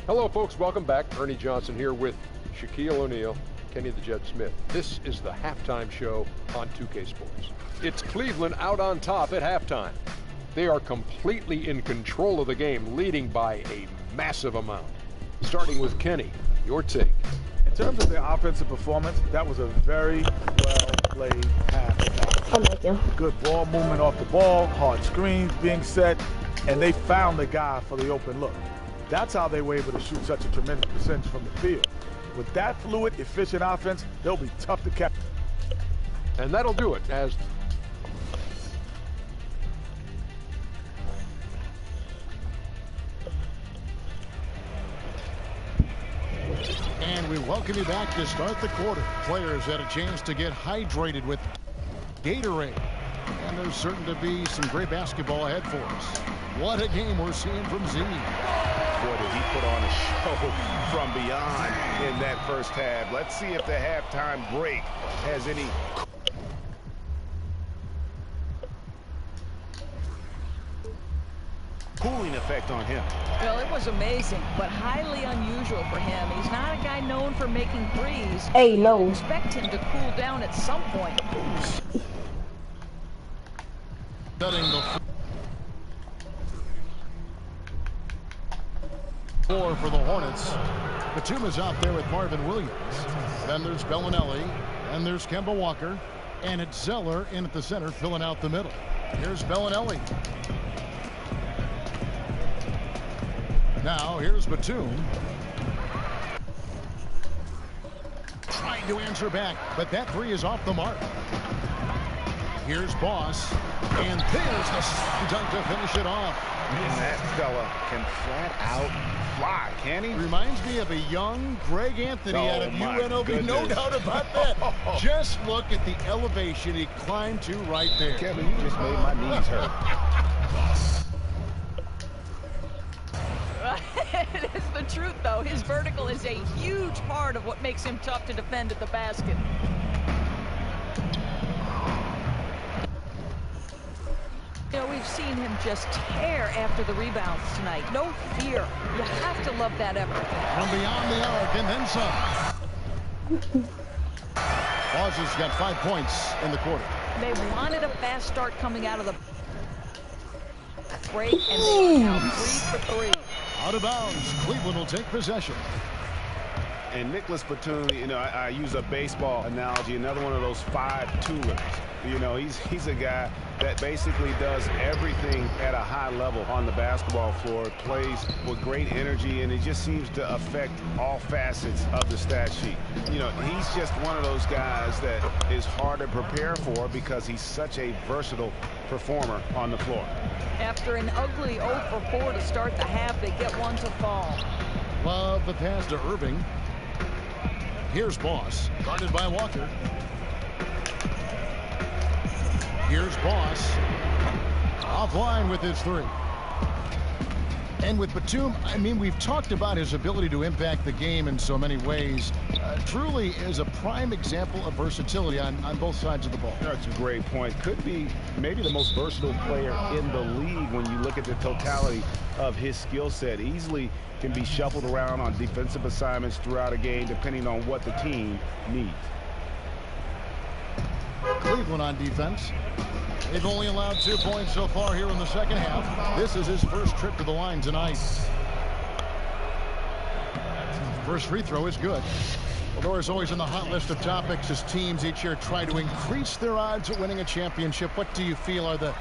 Hello, folks. Welcome back. Ernie Johnson here with Shaquille O'Neal, Kenny the Jet Smith. This is the halftime show on 2K Sports. It's Cleveland out on top at halftime. They are completely in control of the game, leading by a massive amount. Starting with Kenny, your take. In terms of their offensive performance, that was a very well-played half. I'm with you. Good ball movement off the ball, hard screens being set, and they found the guy for the open look. That's how they were able to shoot such a tremendous percentage from the field. With that fluid, efficient offense, they'll be tough to catch. And that'll do it as And we welcome you back to start the quarter. Players had a chance to get hydrated with Gatorade. And there's certain to be some great basketball ahead for us. What a game we're seeing from Z. Boy, did he put on a show from beyond in that first half. Let's see if the halftime break has any cooling effect on him. Well, it was amazing, but highly unusual for him. He's not a guy known for making threes. Hey, no. Expect him to cool down at some point. Setting the floor for the Hornets. Batum is out there with Marvin Williams. Then there's Bellinelli. And there's Kemba Walker. And it's Zeller in at the center, filling out the middle. Here's Bellinelli. Now here's Batum. Trying to answer back, but that three is off the mark. Here's Boss. And there's the slam dunk to finish it off. And that fella can flat out fly, can he? Reminds me of a young Greg Anthony out of UNLV. Goodness. No doubt about that. Just look at the elevation he climbed to right there. Kevin, you just made my knees hurt. It is the truth, though. His vertical is a huge part of what makes him tough to defend at the basket. You know, we've seen him just tear after the rebounds tonight. No fear. You have to love that effort. From beyond the arc and then some. Bos's got 5 points in the quarter. They wanted a fast start coming out of the break, and they are now 3 for 3. Out of bounds. Cleveland will take possession. And Nicholas Batum, you know, I use a baseball analogy, another one of those 5 toolers. You know, he's a guy that basically does everything at a high level on the basketball floor, plays with great energy, and it just seems to affect all facets of the stat sheet. You know, he's just one of those guys that is hard to prepare for because he's such a versatile performer on the floor. After an ugly 0 for 4 to start the half, they get one to fall. Love the pass to Irving. Here's Boss, guarded by Walker. Here's Boss, offline with his three. And with Batum, I mean, we've talked about his ability to impact the game in so many ways. Truly is a prime example of versatility on both sides of the ball. That's a great point. Could be maybe the most versatile player in the league when you look at the totality of his skill set. Easily can be shuffled around on defensive assignments throughout a game depending on what the team needs. Cleveland on defense. They've only allowed 2 points so far here in the second half. This is his first trip to the line tonight. First free throw is good. Eldora is always in the hot list of topics as teams each year try to increase their odds of winning a championship. What do you feel are the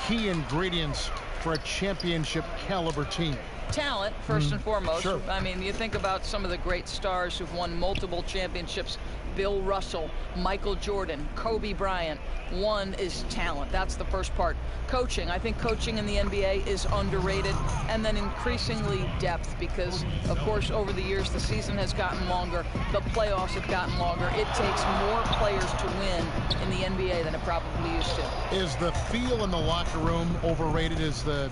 key ingredients for a championship caliber team? Talent, first and foremost. Sure. I mean, you think about some of the great stars who've won multiple championships. Bill Russell, Michael Jordan, Kobe Bryant. One is talent. That's the first part. Coaching. I think coaching in the NBA is underrated. And then increasingly depth because, of course, over the years, the season has gotten longer. The playoffs have gotten longer. It takes more players to win in the NBA than it probably used to. Is the feel in the locker room overrated? Is the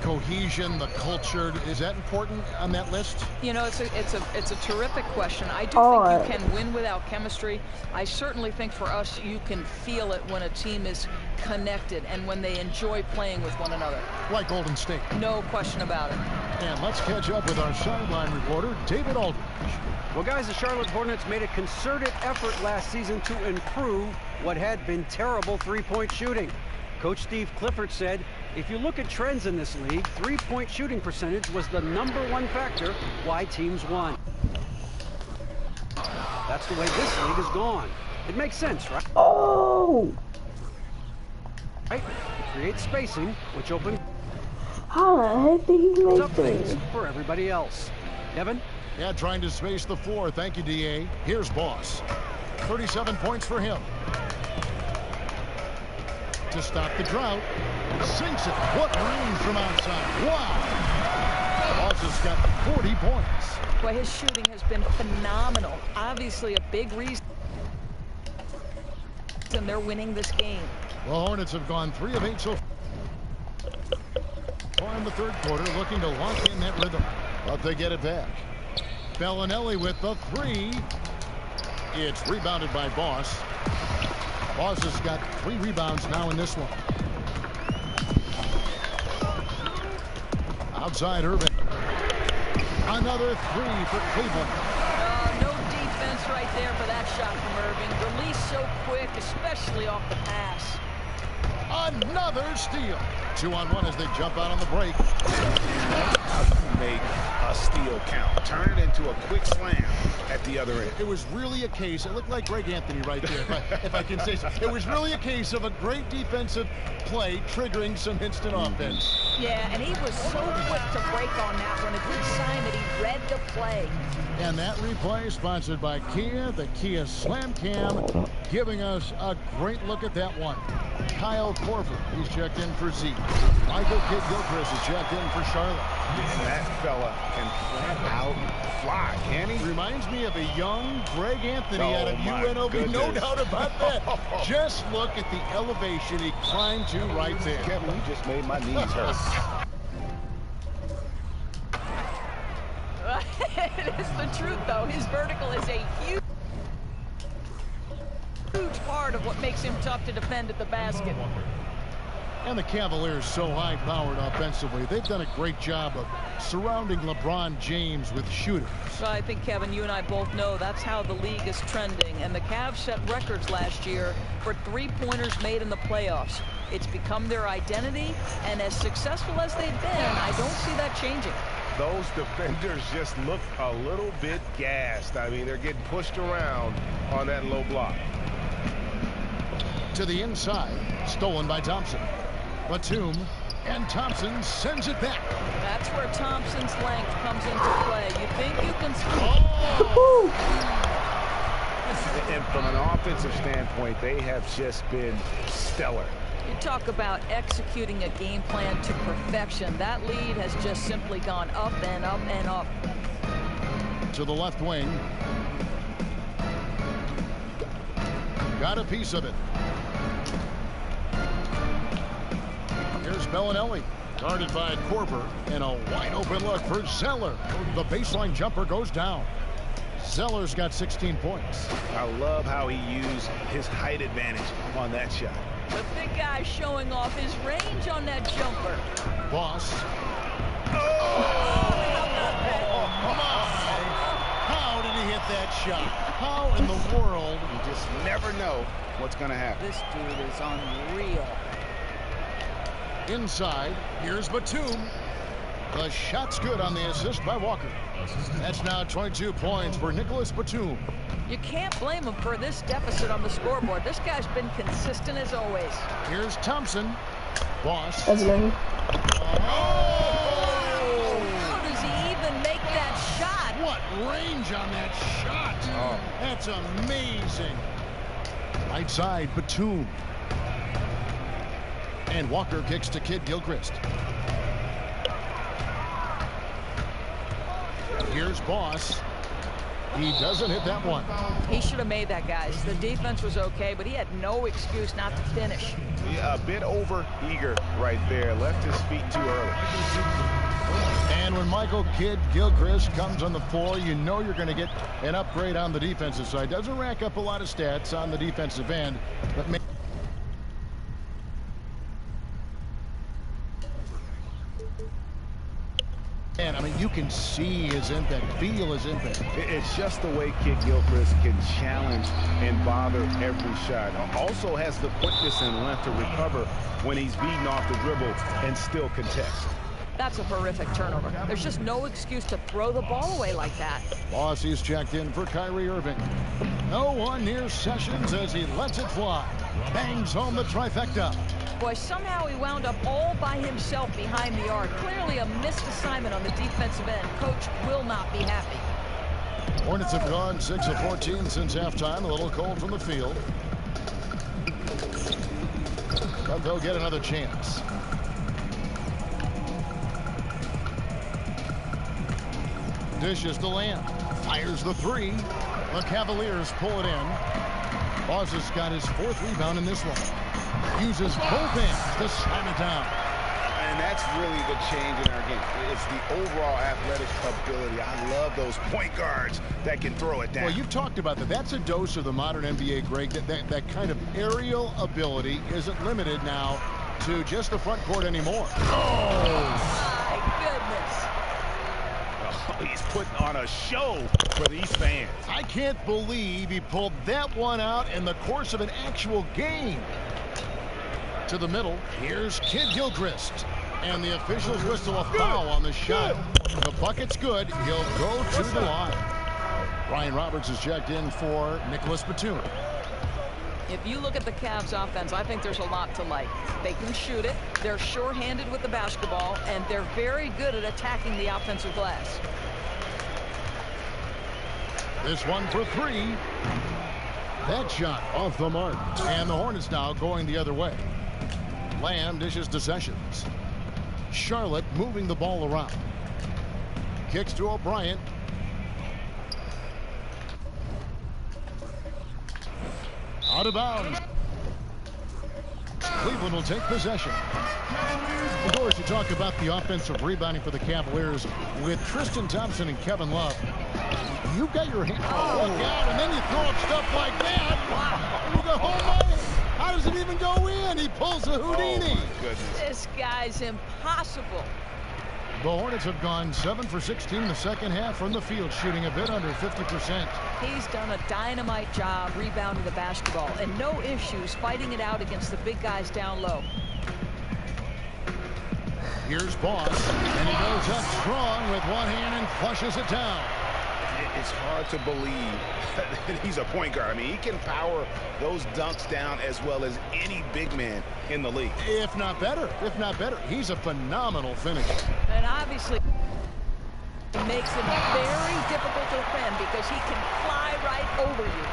cohesion, the culture, is that important on that list? You know, it's a terrific question. I do think you can win without chemistry. I certainly think for us, you can feel it when a team is connected and when they enjoy playing with one another. Like Golden State. No question about it. And let's catch up with our sideline reporter, David Aldridge. Well, guys, the Charlotte Hornets made a concerted effort last season to improve what had been terrible three-point shooting. Coach Steve Clifford said, if you look at trends in this league, three-point shooting percentage was the #1 factor why teams won. That's the way this league is gone. It makes sense, right? Oh! Right? Create spacing, which opens How the heck did he make up things this? for everybody else. Devin? Yeah, trying to space the floor. Thank you, DA. Here's Boss. 37 points for him. To stop the drought. Sinks it. What range from outside. Wow. Boss has got 40 points. Well, his shooting has been phenomenal. Obviously a big reason they're winning this game. The Hornets have gone 3 of 8 so far in the third quarter, looking to lock in that rhythm. But they get it back. Bellinelli with the 3. It's rebounded by Boss. Boss has got 3 rebounds now in this one. Outside Irving. Another 3 for Cleveland. No defense right there for that shot from Irving. Release so quick, especially off the pass. Another steal. 2-on-1 as they jump out on the break. Make a steal count. Turn it into a quick slam at the other end. It was really a case. It looked like Greg Anthony right there, if I can say so. It was really a case of a great defensive play triggering some instant offense. Yeah, and he was so quick to break on that one. A good sign that he read the play. And that replay sponsored by Kia, the Kia Slam Cam, giving us a great look at that one. Kyle Korver, he's checked in for Zeke. Michael Kidd-Gilchrist is checked in for Charlotte. And that fella can flat out fly, can he? Reminds me of a young Greg Anthony out of UNLV, goodness. no doubt about that. Just look at the elevation he climbed to right there. Kevin, you just made my knees hurt. It is the truth, though. His vertical is a huge part of what makes him tough to defend at the basket. And the Cavaliers so high-powered offensively. They've done a great job of surrounding LeBron James with shooters. So I think, Kevin, you and I both know that's how the league is trending. And the Cavs set records last year for three-pointers made in the playoffs. It's become their identity, and as successful as they've been, I don't see that changing. Those defenders just look a little bit gassed. I mean, they're getting pushed around on that low block. To the inside, stolen by Thompson. Batum, and Thompson sends it back. That's where Thompson's length comes into play. You think you can score? And from an offensive standpoint, they have just been stellar. You talk about executing a game plan to perfection. That lead has just simply gone up and up and up. To the left wing. Got a piece of it. Here's Bellinelli, guarded by Korver, and a wide open look for Zeller. The baseline jumper goes down. Zeller's got 16 points. I love how he used his height advantage on that shot. The big guy showing off his range on that jumper. Boss. How did he hit that shot? How in the world? You just never know what's going to happen. This dude is unreal. Inside, here's Batum. The shot's good on the assist by Walker. That's now 22 points for Nicholas Batum. You can't blame him for this deficit on the scoreboard. This guy's been consistent as always. Here's Thompson. Boss. That's good. How does he even make that shot? What range on that shot. Oh. That's amazing. Right side, Batum. And Walker kicks to Kidd-Gilchrist. Here's Boss. He doesn't hit that one. He should have made that, guys. The defense was okay, but he had no excuse not to finish. Yeah, a bit over eager right there. Left his feet too early. And when Michael Kidd-Gilchrist comes on the floor, you know you're going to get an upgrade on the defensive side. Doesn't rack up a lot of stats on the defensive end, but and I mean, you can see his impact, feel his impact. It's just the way Kidd-Gilchrist can challenge and bother every shot. Also has the quickness and length to recover when he's beaten off the dribble and still contest. That's a horrific turnover. There's just no excuse to throw the ball away like that. Bossie's checked in for Kyrie Irving. No one near Sessions as he lets it fly. Bangs home the trifecta. Boy, somehow he wound up all by himself behind the arc. Clearly a missed assignment on the defensive end. Coach will not be happy. Hornets have gone 6 of 14 since halftime. A little cold from the field. But they'll get another chance. Dishes to Lamb. Fires the three. The Cavaliers pull it in. Boss has got his 4th rebound in this one. Uses both hands to slam it down. And that's really the change in our game. It's the overall athletic ability. I love those point guards that can throw it down. Well, you've talked about that. That's a dose of the modern NBA, Greg. That kind of aerial ability isn't limited now to just the front court anymore. Oh, my goodness. He's putting on a show for these fans. I can't believe he pulled that one out in the course of an actual game. To the middle. Here's Kid Gilchrist. And the officials whistle a foul on the shot. The bucket's good. He'll go to the line. Ryan Roberts is checked in for Nicholas Batum. If you look at the Cavs offense, I think there's a lot to like. They can shoot it, they're sure-handed with the basketball, and they're very good at attacking the offensive glass. This one for three. That shot off the mark. And the Hornets now going the other way. Lamb dishes to Sessions. Charlotte moving the ball around. Kicks to O'Brien. Out of bounds. Cleveland will take possession. Of course, you talk about the offensive rebounding for the Cavaliers with Tristan Thompson and Kevin Love. You've got your hand look out, and then you throw up stuff like that. Wow. You go, oh my. How does it even go in? He pulls a Houdini. Oh, this guy's impossible. The Hornets have gone 7 for 16 in the second half from the field, shooting a bit under 50%. He's done a dynamite job rebounding the basketball, and no issues fighting it out against the big guys down low. Here's Boss, and he goes up strong with one hand and flushes it down. It's hard to believe that he's a point guard. I mean, he can power those dunks down as well as any big man in the league. If not better. He's a phenomenal finisher. And obviously makes it very difficult to defend because he can fly right over you.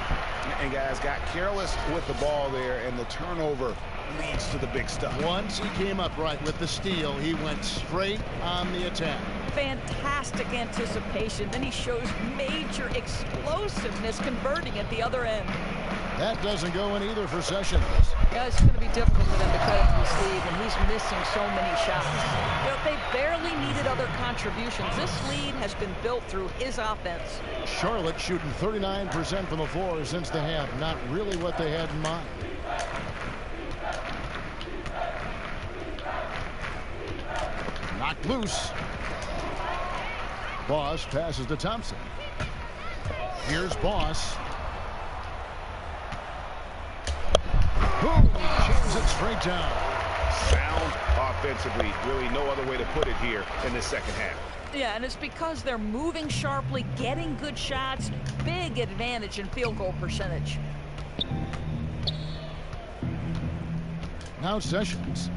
And guys got careless with the ball there, and the turnover leads to the big stuff. Once he came up right with the steal, he went straight on the attack. Fantastic anticipation. Then he shows major explosiveness converting at the other end. That doesn't go in either for Sessions. Yeah, it's going to be difficult for them to cut into the sleeve, and he's missing so many shots. You know, they barely needed other contributions. This lead has been built through his offense. Charlotte shooting 39% from the floor since the half. Not really what they had in mind. Knocked loose. Boss passes to Thompson. Here's Boss. Boom! Jams it straight down. Sound offensively. Really no other way to put it here in the second half. Yeah, and it's because they're moving sharply, getting good shots, big advantage in field goal percentage. Now Sessions.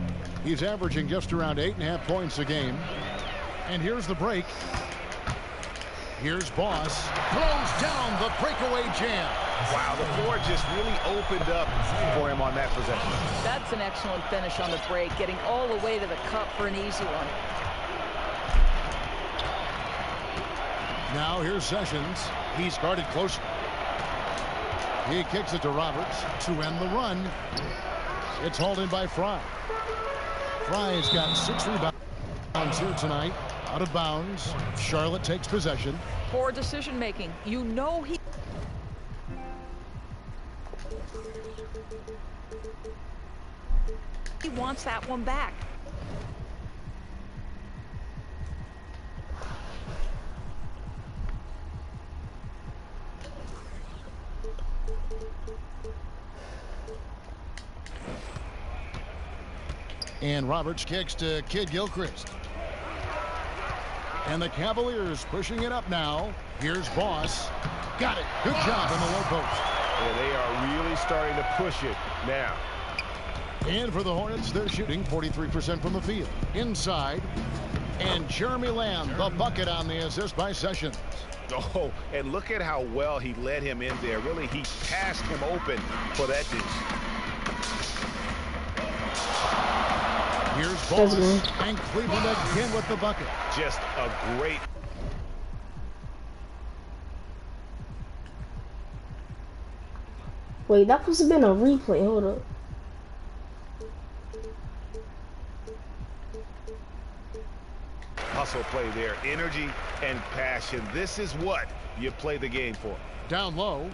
He's averaging just around 8.5 points a game. And here's the break. Here's Boss. Throws down the breakaway jam. Wow, the floor just really opened up for him on that possession. That's an excellent finish on the break, getting all the way to the cup for an easy one. Now here's Sessions. He's guarded closer. He kicks it to Roberts to end the run. It's hauled in by Fry. Fry's got 6 rebounds here tonight. Out of bounds. Charlotte takes possession. Poor decision making. You know he wants that one back. And Roberts kicks to Kid Gilchrist. And the Cavaliers pushing it up now. Here's Boss. Got it. Good job on the low post. Yeah, they are really starting to push it now. And for the Hornets, they're shooting 43% from the field. Inside. And Jeremy Lamb, the bucket on the assist by Sessions. Oh, and look at how well he led him in there. Really, he passed him open for that dish. Here's Boss, and Cleveland again with the bucket. Just a great. Wait, that must have been a replay. Hold up. Hustle play there, energy and passion. This is what you play the game for. Down low.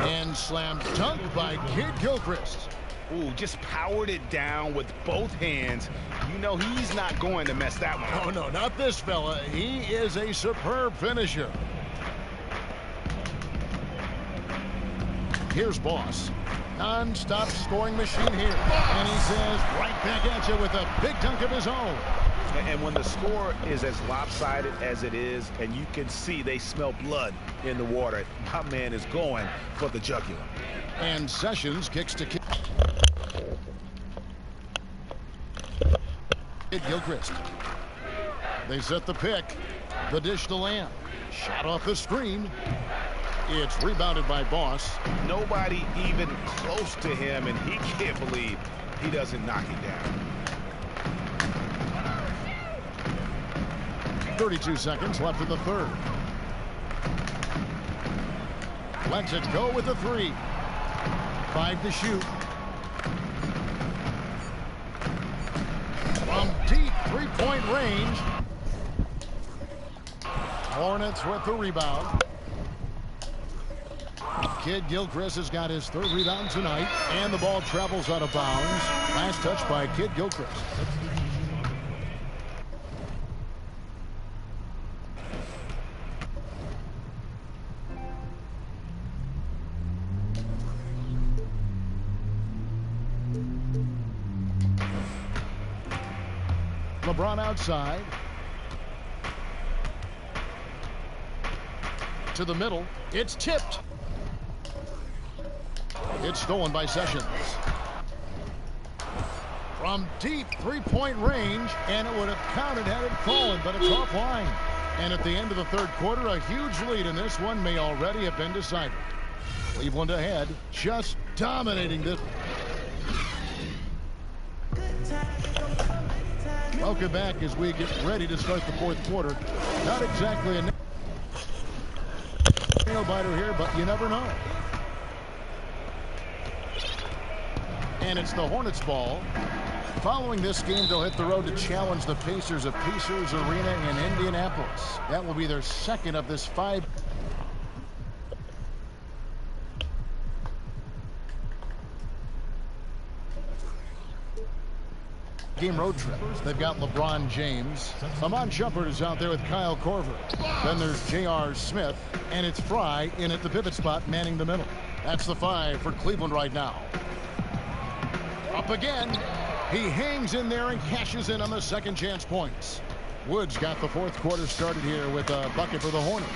And slam dunk by Kid Gilchrist. Ooh, just powered it down with both hands. You know he's not going to mess that one up. Oh, no, not this fella. He is a superb finisher. Here's Boss. Non-stop scoring machine here. And he says right back at you with a big dunk of his own. And when the score is as lopsided as it is, and you can see they smell blood in the water, my man is going for the jugular. And Sessions kicks to Kid Gilchrist. They set the pick. The dish to Lamb. Shot off the screen. It's rebounded by Boss. Nobody even close to him, and he can't believe he doesn't knock it down. 32 seconds left in the third. Lets it go with the three. 5 to shoot. From deep three-point range. Hornets with the rebound. Kid Gilchrist has got his third rebound tonight, and the ball travels out of bounds. Last touch by Kid Gilchrist. LeBron outside. To the middle. It's tipped. It's stolen by Sessions. From deep three-point range, and it would have counted had it fallen, but it's offline. And at the end of the third quarter, a huge lead in this one may already have been decided. Cleveland ahead, just dominating this. Welcome back as we get ready to start the fourth quarter. Not exactly a nail-biter here, but you never know. And it's the Hornets ball. Following this game, they'll hit the road to challenge the Pacers at Pacers Arena in Indianapolis. That will be their second of this 5. Game road trip. They've got LeBron James. Amon Shumpert is out there with Kyle Korver. Then there's J.R. Smith, and it's Fry in at the pivot spot, manning the middle. That's the 5 for Cleveland right now. Up again. He hangs in there and cashes in on the second chance points. Woods got the fourth quarter started here with a bucket for the Hornets.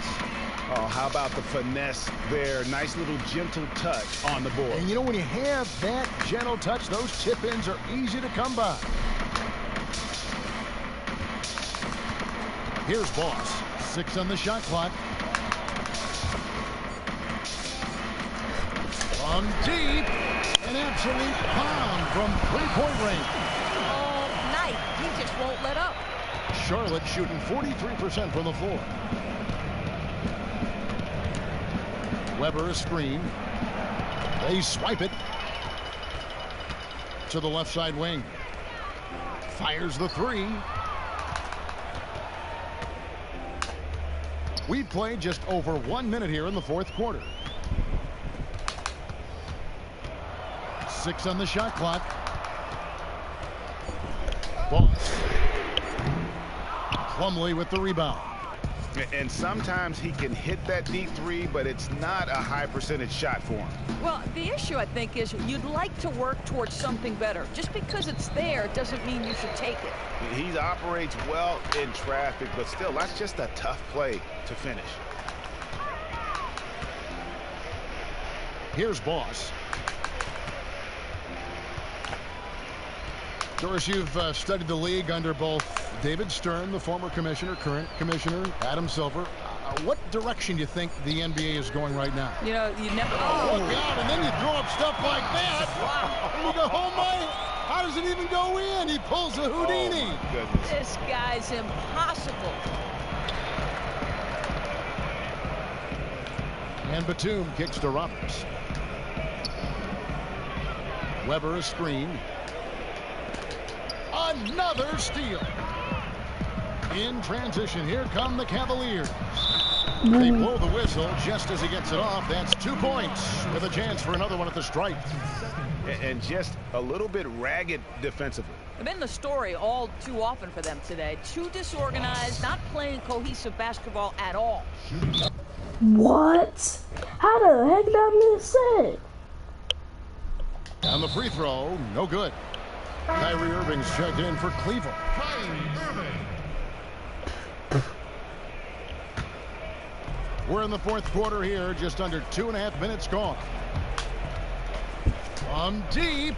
Oh, how about the finesse there? Nice little gentle touch on the board. And you know, when you have that gentle touch, those tip-ins are easy to come by. Here's Boss. 6 on the shot clock. From deep. An absolute pound from three-point range. All night. He just won't let up. Charlotte shooting 43% from the floor. Weber a screen. They swipe it to the left side wing. Fires the 3. We played just over 1 minute here in the fourth quarter. 6 on the shot clock. Boss. Plumlee with the rebound. And sometimes he can hit that deep 3, but it's not a high percentage shot for him. Well, the issue, I think, is you'd like to work towards something better. Just because it's there doesn't mean you should take it. He operates well in traffic, but still, that's just a tough play to finish. Here's Boss. Doris, you've studied the league under both David Stern, the former commissioner, current commissioner, Adam Silver. What direction do you think the NBA is going right now? You know, you never... Oh, look out, and then you throw up stuff like that. Wow. And you go, oh, my, how does it even go in? He pulls a Houdini. Oh, my goodness. This guy's impossible. And Batum kicks to Roberts. Weber a screen. Another steal. In transition, here come the Cavaliers. They blow the whistle just as he gets it off. That's 2 points with a chance for another one at the stripe. And just a little bit ragged defensively. It's been the story all too often for them today. Too disorganized, not playing cohesive basketball at all. What? How the heck did I miss that? And the free throw, no good. Kyrie Irving's checked in for Cleveland. We're in the fourth quarter here, just under 2.5 minutes gone. From deep.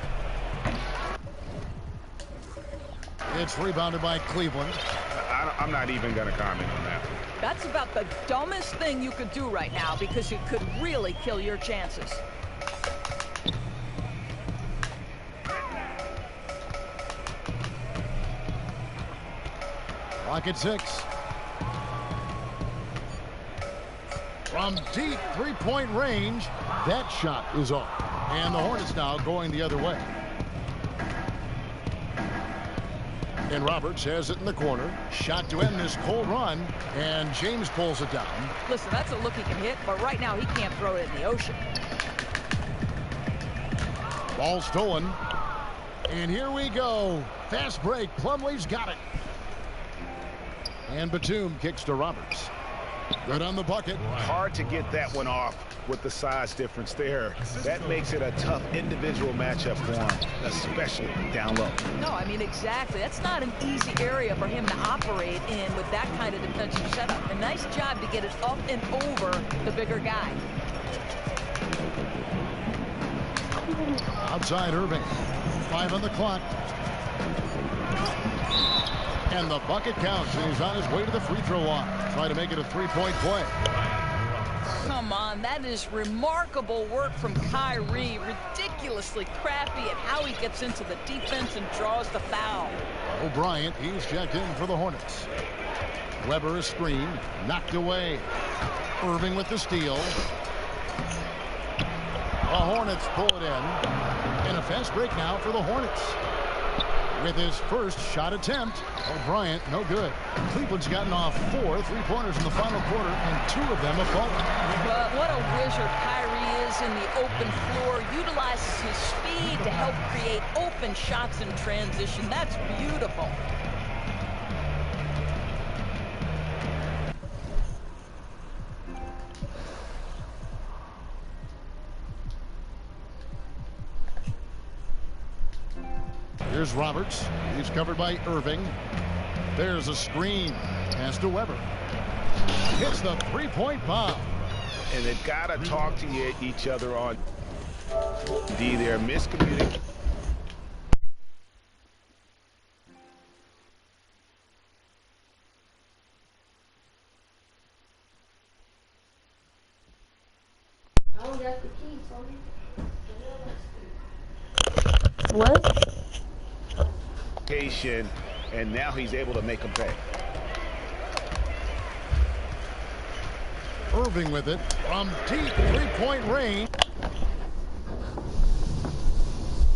It's rebounded by Cleveland. I'm not even going to comment on that. That's about the dumbest thing you could do right now because it could really kill your chances. Clock at 6. From deep three-point range, that shot is off. And the Hornets now going the other way. And Roberts has it in the corner. Shot to end this cold run. And James pulls it down. Listen, that's a look he can hit, but right now he can't throw it in the ocean. Ball stolen. And here we go. Fast break. Plumlee's got it. And Batum kicks to Roberts. Good on the bucket. Hard to get that one off with the size difference there. That makes it a tough individual matchup for him, especially down low. No, I mean, exactly. That's not an easy area for him to operate in with that kind of defensive setup. A nice job to get it up and over the bigger guy. Outside Irving. 5 on the clock. And the bucket counts, and he's on his way to the free throw line. Trying to make it a three-point play. Come on, that is remarkable work from Kyrie. Ridiculously crafty at how he gets into the defense and draws the foul. O'Brien, he's checked in for the Hornets. Weber a screen, knocked away. Irving with the steal. The Hornets pull it in. And a fast break now for the Hornets. With his first shot attempt, O'Brien, no good. Cleveland's gotten off 4 3-pointers in the final quarter, and 2 of them have fallen. But what a wizard Kyrie is in the open floor. Utilizes his speed to help create open shots in transition. That's beautiful. Here's Roberts. He's covered by Irving. There's a screen. Pass to Weber. Hits the three-point bomb. And they've got to talk to each other on D. They're miscommunicating. What? And now he's able to make them pay. Irving with it from deep three-point range.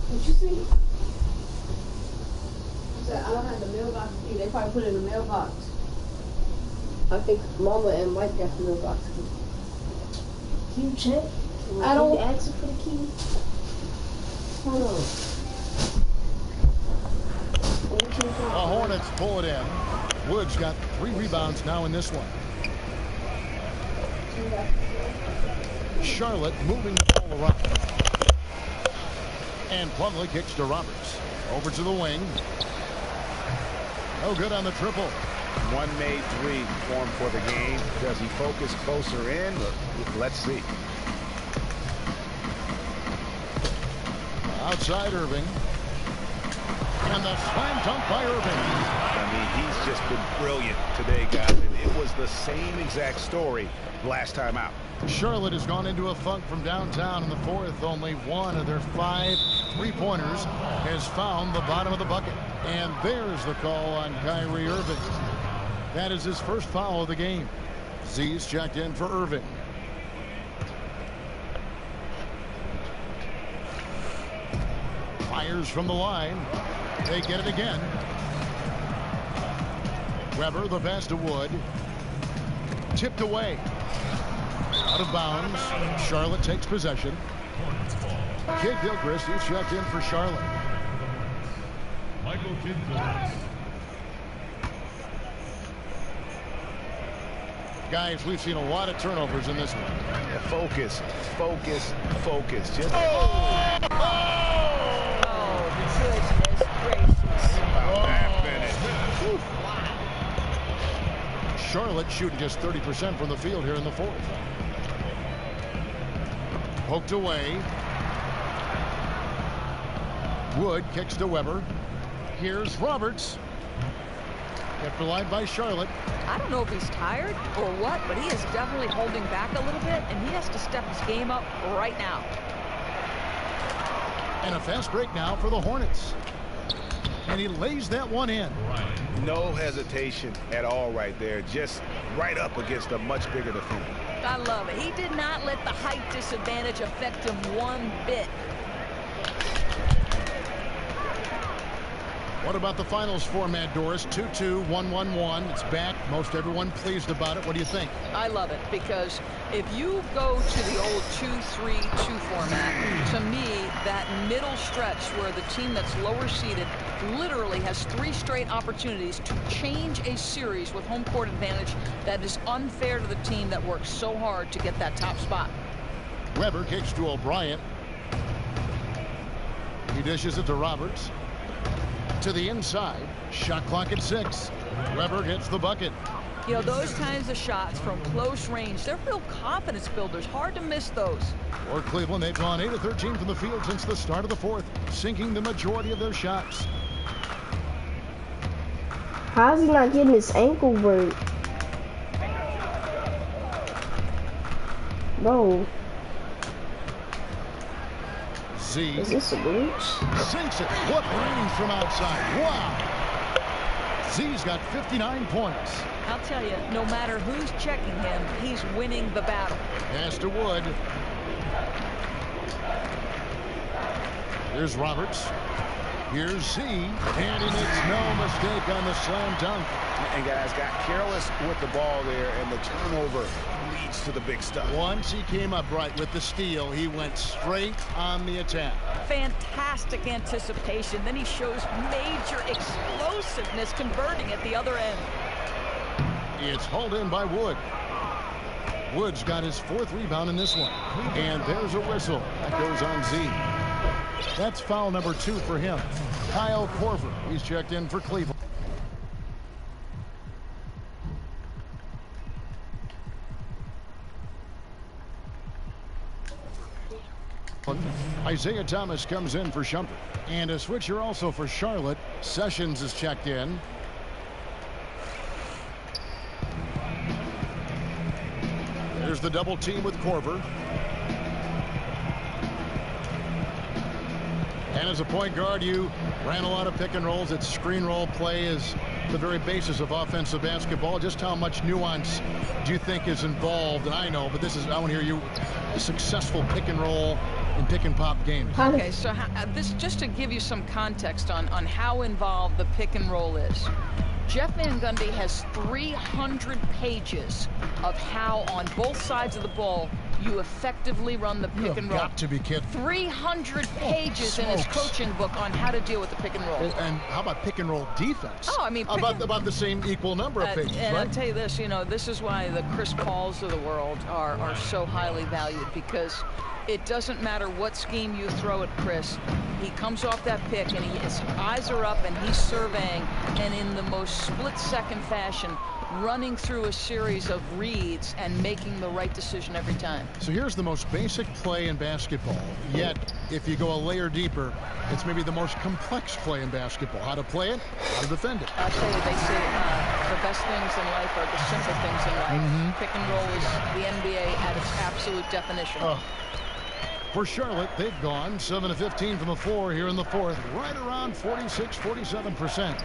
What you see? I don't have the mailbox key. They probably put it in the mailbox. I think Mama and Mike got the mailbox key. Can you check? I don't ask for the key. Hold on. The Hornets pull it in. Woods got 3 rebounds now in this one. Charlotte moving the ball around. And Plumlee kicks to Roberts. Over to the wing. No good on the triple. One made 3 formed for the game. Does he focus closer in? Let's see. Outside Irving. And the slam dunk by Irving. I mean, he's just been brilliant today, guys. And it was the same exact story last time out. Charlotte has gone into a funk from downtown in the fourth. Only 1 of their 5 3-pointers has found the bottom of the bucket. And there's the call on Kyrie Irving. That is his first foul of the game. Z's checked in for Irving. Fires from the line. They get it again. Weber, the pass to Wood. Tipped away. Out of bounds. Charlotte takes possession. Kid Gilchrist is checked in for Charlotte. Michael Kidd-Gilchrist. Guys, we've seen a lot of turnovers in this one. Focus, focus, focus. Just shooting just 30% from the field here in the fourth. Poked away. Wood kicks to Weber. Here's Roberts. Kept alive by Charlotte. I don't know if he's tired or what, but he is definitely holding back a little bit, and he has to step his game up right now. And a fast break now for the Hornets. And he lays that one in. No hesitation at all right there. Just right up against a much bigger defender. I love it. He did not let the height disadvantage affect him one bit. What about the finals format, Doris? 2-2, 1-1-1. It's back. Most everyone pleased about it. What do you think? I love it, because if you go to the old 2-3-2 format, to me, that middle stretch where the team that's lower seeded literally has 3 straight opportunities to change a series with home court advantage, that is unfair to the team that works so hard to get that top spot. Weber kicks to O'Brien. He dishes it to Roberts. To the inside. Shot clock at 6. Weber gets the bucket. You know, those kinds of shots from close range, they're real confidence builders. Hard to miss those. For Cleveland, they've gone 8 of 13 from the field since the start of the fourth, sinking the majority of their shots. How's he not getting his ankle break? Bro. Z. Is this a glitch? Sinks it. What range from outside. Wow. Z's got 59 points. I'll tell you, no matter who's checking him, he's winning the battle. Pass to Wood. Here's Roberts. Here's Z. And he makes no mistake on the slam dunk. And guys got careless with the ball there, and the turnover leads to the big stuff. Once he came up right with the steal, he went straight on the attack. Fantastic anticipation. Then he shows major explosiveness converting at the other end. It's hauled in by Wood. Wood's got his 4th rebound in this one. And there's a whistle. That goes on Z. That's foul number 2 for him. Kyle Korver. He's checked in for Cleveland. Isaiah Thomas comes in for Shumpert. And a switcher also for Charlotte. Sessions is checked in. There's the double team with Korver. And as a point guard, you ran a lot of pick and rolls. Its screen roll play is the very basis of offensive basketball. Just how much nuance do you think is involved? And I know, but I want to hear you. A successful pick and roll and pick and pop games. Okay, so this just to give you some context on how involved the pick and roll is. Jeff Van Gundy has 300 pages of how on both sides of the ball you effectively run the pick and roll. Got to be kidding. 300 pages in his coaching book on how to deal with the pick and roll. And how about pick and roll defense? Oh, I mean, about the same equal number of pages. And right? I'll tell you this, you know, this is why the Chris Pauls of the world are so highly valued, because it doesn't matter what scheme you throw at Chris. He comes off that pick and his eyes are up and he's surveying, and in the most split-second fashion, running through a series of reads and making the right decision every time. So here's the most basic play in basketball, yet if you go a layer deeper, it's maybe the most complex play in basketball. How to play it, how to defend it. I'll tell you, they say the best things in life are the simple things in life. Pick and roll is the NBA at its absolute definition. For Charlotte, they've gone 7 of 15 from the floor here in the fourth, right around 46-47%.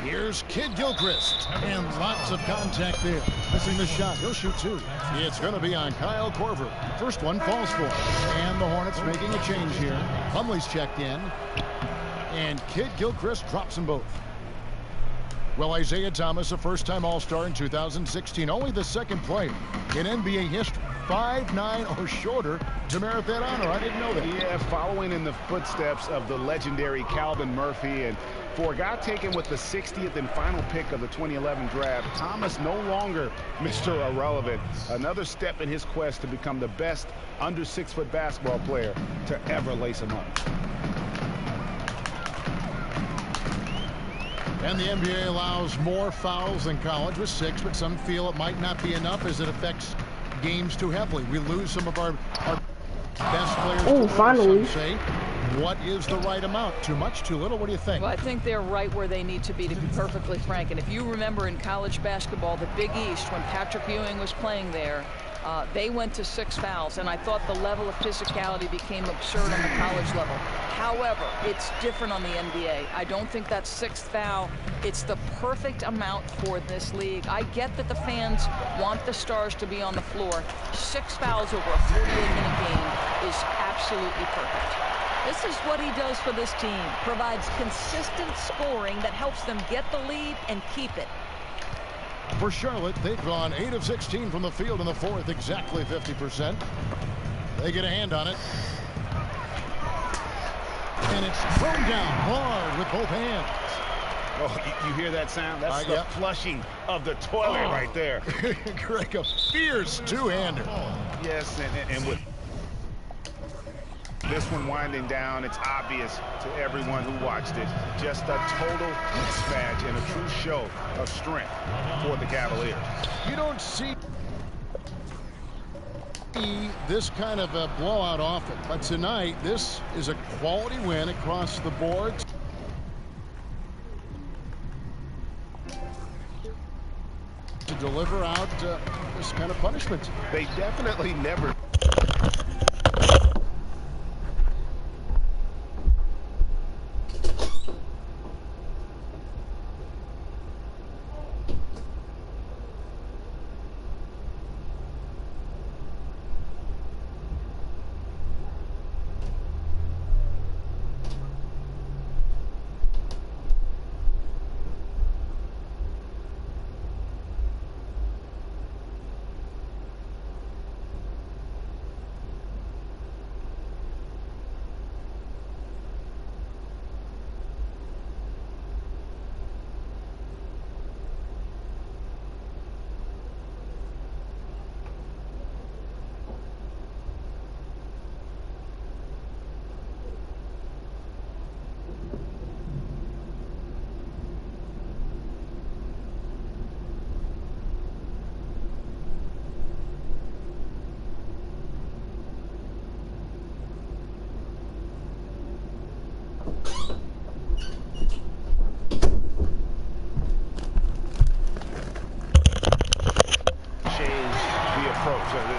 Here's Kid Gilchrist, and lots of contact there. Missing the shot, he'll shoot 2. It's going to be on Kyle Korver. First one falls for him. And the Hornets making a change here. Plumlee's checked in, and Kid Gilchrist drops them both. Well, Isaiah Thomas, a first-time All-Star in 2016, only the second player in NBA history, 5'9" or shorter, to merit that honor. I didn't know that. Yeah, following in the footsteps of the legendary Calvin Murphy, and for a guy taken with the 60th and final pick of the 2011 draft, Thomas no longer Mr. Irrelevant. Another step in his quest to become the best under 6-foot basketball player to ever lace him up. And the NBA allows more fouls than college with 6, but some feel it might not be enough as it affects games too heavily. We lose some of our best players. Oh, finally. Some say. What is the right amount? Too much, too little? What do you think? Well, I think they're right where they need to be perfectly frank. And if you remember in college basketball, the Big East, when Patrick Ewing was playing there, they went to 6 fouls, and I thought the level of physicality became absurd on the college level. However, it's different on the NBA. I don't think that 6th foul, it's the perfect amount for this league. I get that the fans want the stars to be on the floor. 6 fouls over a 48-minute game is absolutely perfect. This is what he does for this team. Provides consistent scoring that helps them get the lead and keep it. For Charlotte, they've gone 8 of 16 from the field in the 4th, exactly 50%. They get a hand on it. And it's thrown down hard with both hands. Oh, you hear that sound? That's the flushing of the toilet right there. Greg, a fierce two-hander. Yes, and with this one winding down, it's obvious to everyone who watched it. Just a total mismatch and a true show of strength for the Cavaliers. You don't see this kind of a blowout often, but tonight this is a quality win across the board. To deliver out this kind of punishment. They definitely never.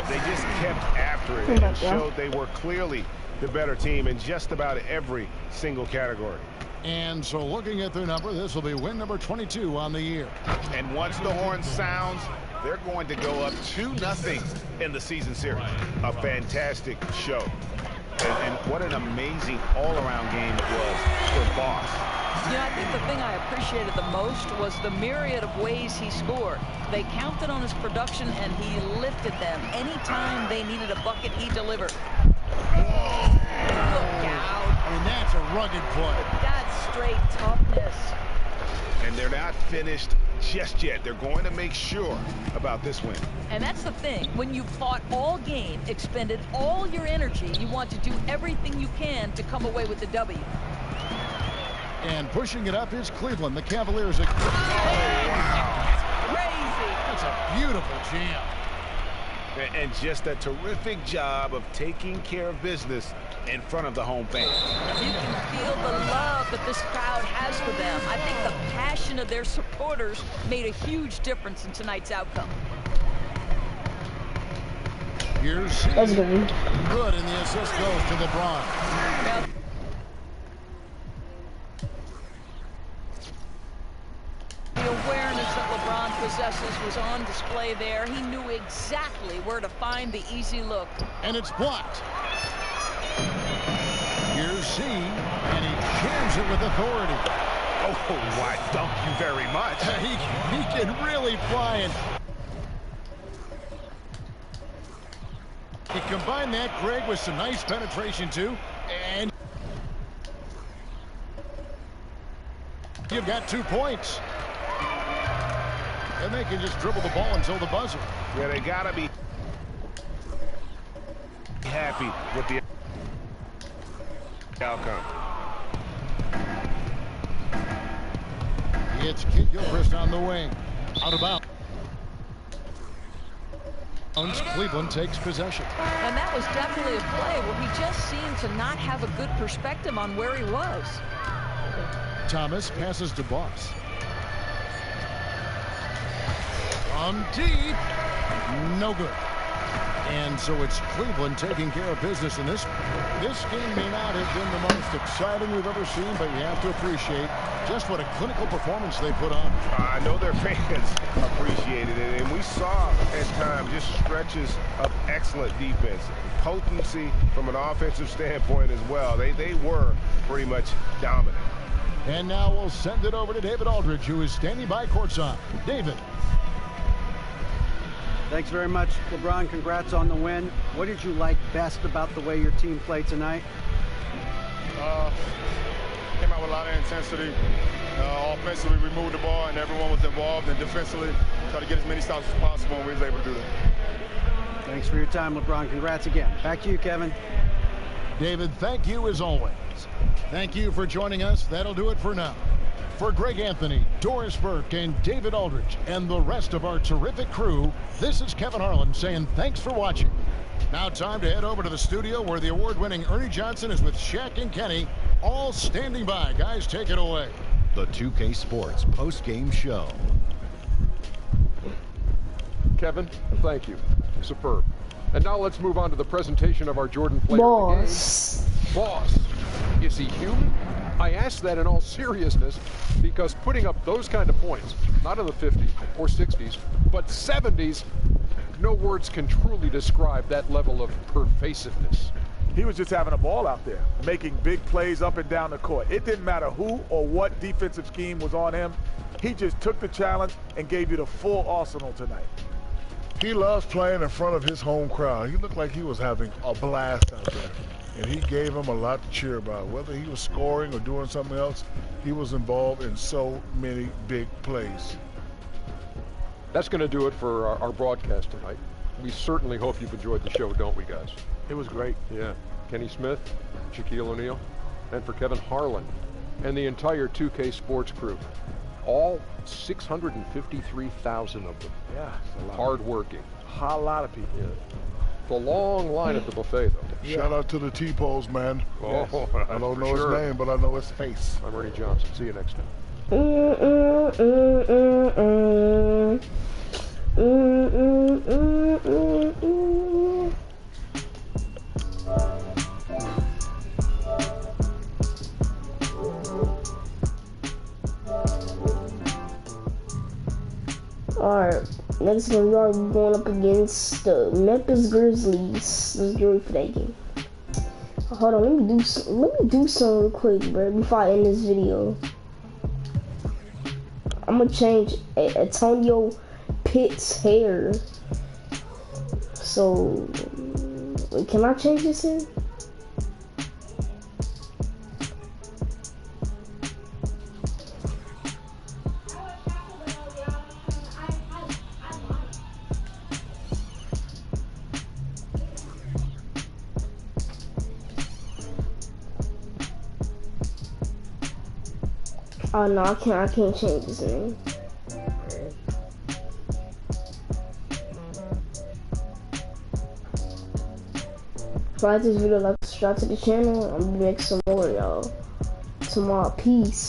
They just kept after it and showed they were clearly the better team in just about every single category. And so looking at their number, this will be win number 22 on the year. And once the horn sounds, they're going to go up 2-0 in the season series. A fantastic show. And what an amazing all-around game it was for Boss. You know, I think the thing I appreciated the most was the myriad of ways he scored. They counted on his production, and he lifted them. Anytime they needed a bucket, he delivered. Look out. And that's a rugged play. That's straight toughness. And they're not finished just yet. They're going to make sure about this win. And that's the thing. When you've fought all game, expended all your energy, you want to do everything you can to come away with the W. And pushing it up is Cleveland. The Cavaliers are... Crazy. That's a beautiful jam. And just a terrific job of taking care of business in front of the home fans. You can feel the love that this crowd has for them. I think the passion of their supporters made a huge difference in tonight's outcome. Here's good, and the assist goes to LeBron. Well, the awareness that LeBron possesses was on display there. He knew exactly where to find the easy look. And it's blocked. Here's Z, and he jams it with authority. Oh, why, thank you very much. He can really fly. And he combined that, Greg, with some nice penetration, too. And you've got 2 points. And they can just dribble the ball until the buzzer. Yeah, they got to be happy with the outcome. It's Kid Gilchrist on the wing. Out of bounds. Cleveland takes possession. And that was definitely a play where he just seemed to not have a good perspective on where he was. Thomas passes to Boss. From deep. No good. And so it's Cleveland taking care of business in this. This game may not have been the most exciting we've ever seen, but you have to appreciate just what a clinical performance they put on. I know their fans appreciated it, and we saw at times just stretches of excellent defense. Potency from an offensive standpoint as well. They were pretty much dominant. And now we'll send it over to David Aldridge, who is standing by courtside. David. Thanks very much, LeBron. Congrats on the win. What did you like best about the way your team played tonight? Came out with a lot of intensity. Offensively, we moved the ball, and everyone was involved. And defensively, tried to get as many stops as possible, and we was able to do that. Thanks for your time, LeBron. Congrats again. Back to you, Kevin. David, thank you as always. Thank you for joining us. That'll do it for now. For Greg Anthony, Doris Burke, and David Aldridge, and the rest of our terrific crew, this is Kevin Harlan saying thanks for watching. Now time to head over to the studio where the award-winning Ernie Johnson is with Shaq and Kenny, all standing by. Guys, take it away. The 2K Sports post-game show. Kevin, thank you. Superb. And now let's move on to the presentation of our Jordan player Boss. of the game. Boss. Is he human? I ask that in all seriousness because putting up those kind of points, not in the 50s or 60s, but 70s, no words can truly describe that level of pervasiveness. He was just having a ball out there, making big plays up and down the court. It didn't matter who or what defensive scheme was on him. He just took the challenge and gave you the full arsenal tonight. He loves playing in front of his home crowd. He looked like he was having a blast out there. And he gave him a lot to cheer about. Whether he was scoring or doing something else, he was involved in so many big plays. That's going to do it for our broadcast tonight. We certainly hope you've enjoyed the show, don't we, guys? It was great. Yeah. Kenny Smith, Shaquille O'Neal, and for Kevin Harlan and the entire 2K Sports crew. All 653,000 of them. Yeah. Hard-working. A lot of people. Yeah. The long line at the buffet, though. Yeah. Shout out to the T-Pose, man. Oh, yes. I don't know his name, but I know his face. I'm Ernie Johnson. See you next time. Alright, next game we are going up against the Memphis Grizzlies. Let's get ready for that game. Hold on, let me do something real quick, bro, before I end this video. I'm gonna change Antonio Pitt's hair. So, wait, can I change this here? Oh no, I can't change his name. If I like this video, like, subscribe to the channel. I'm gonna make some more, y'all. Tomorrow, peace.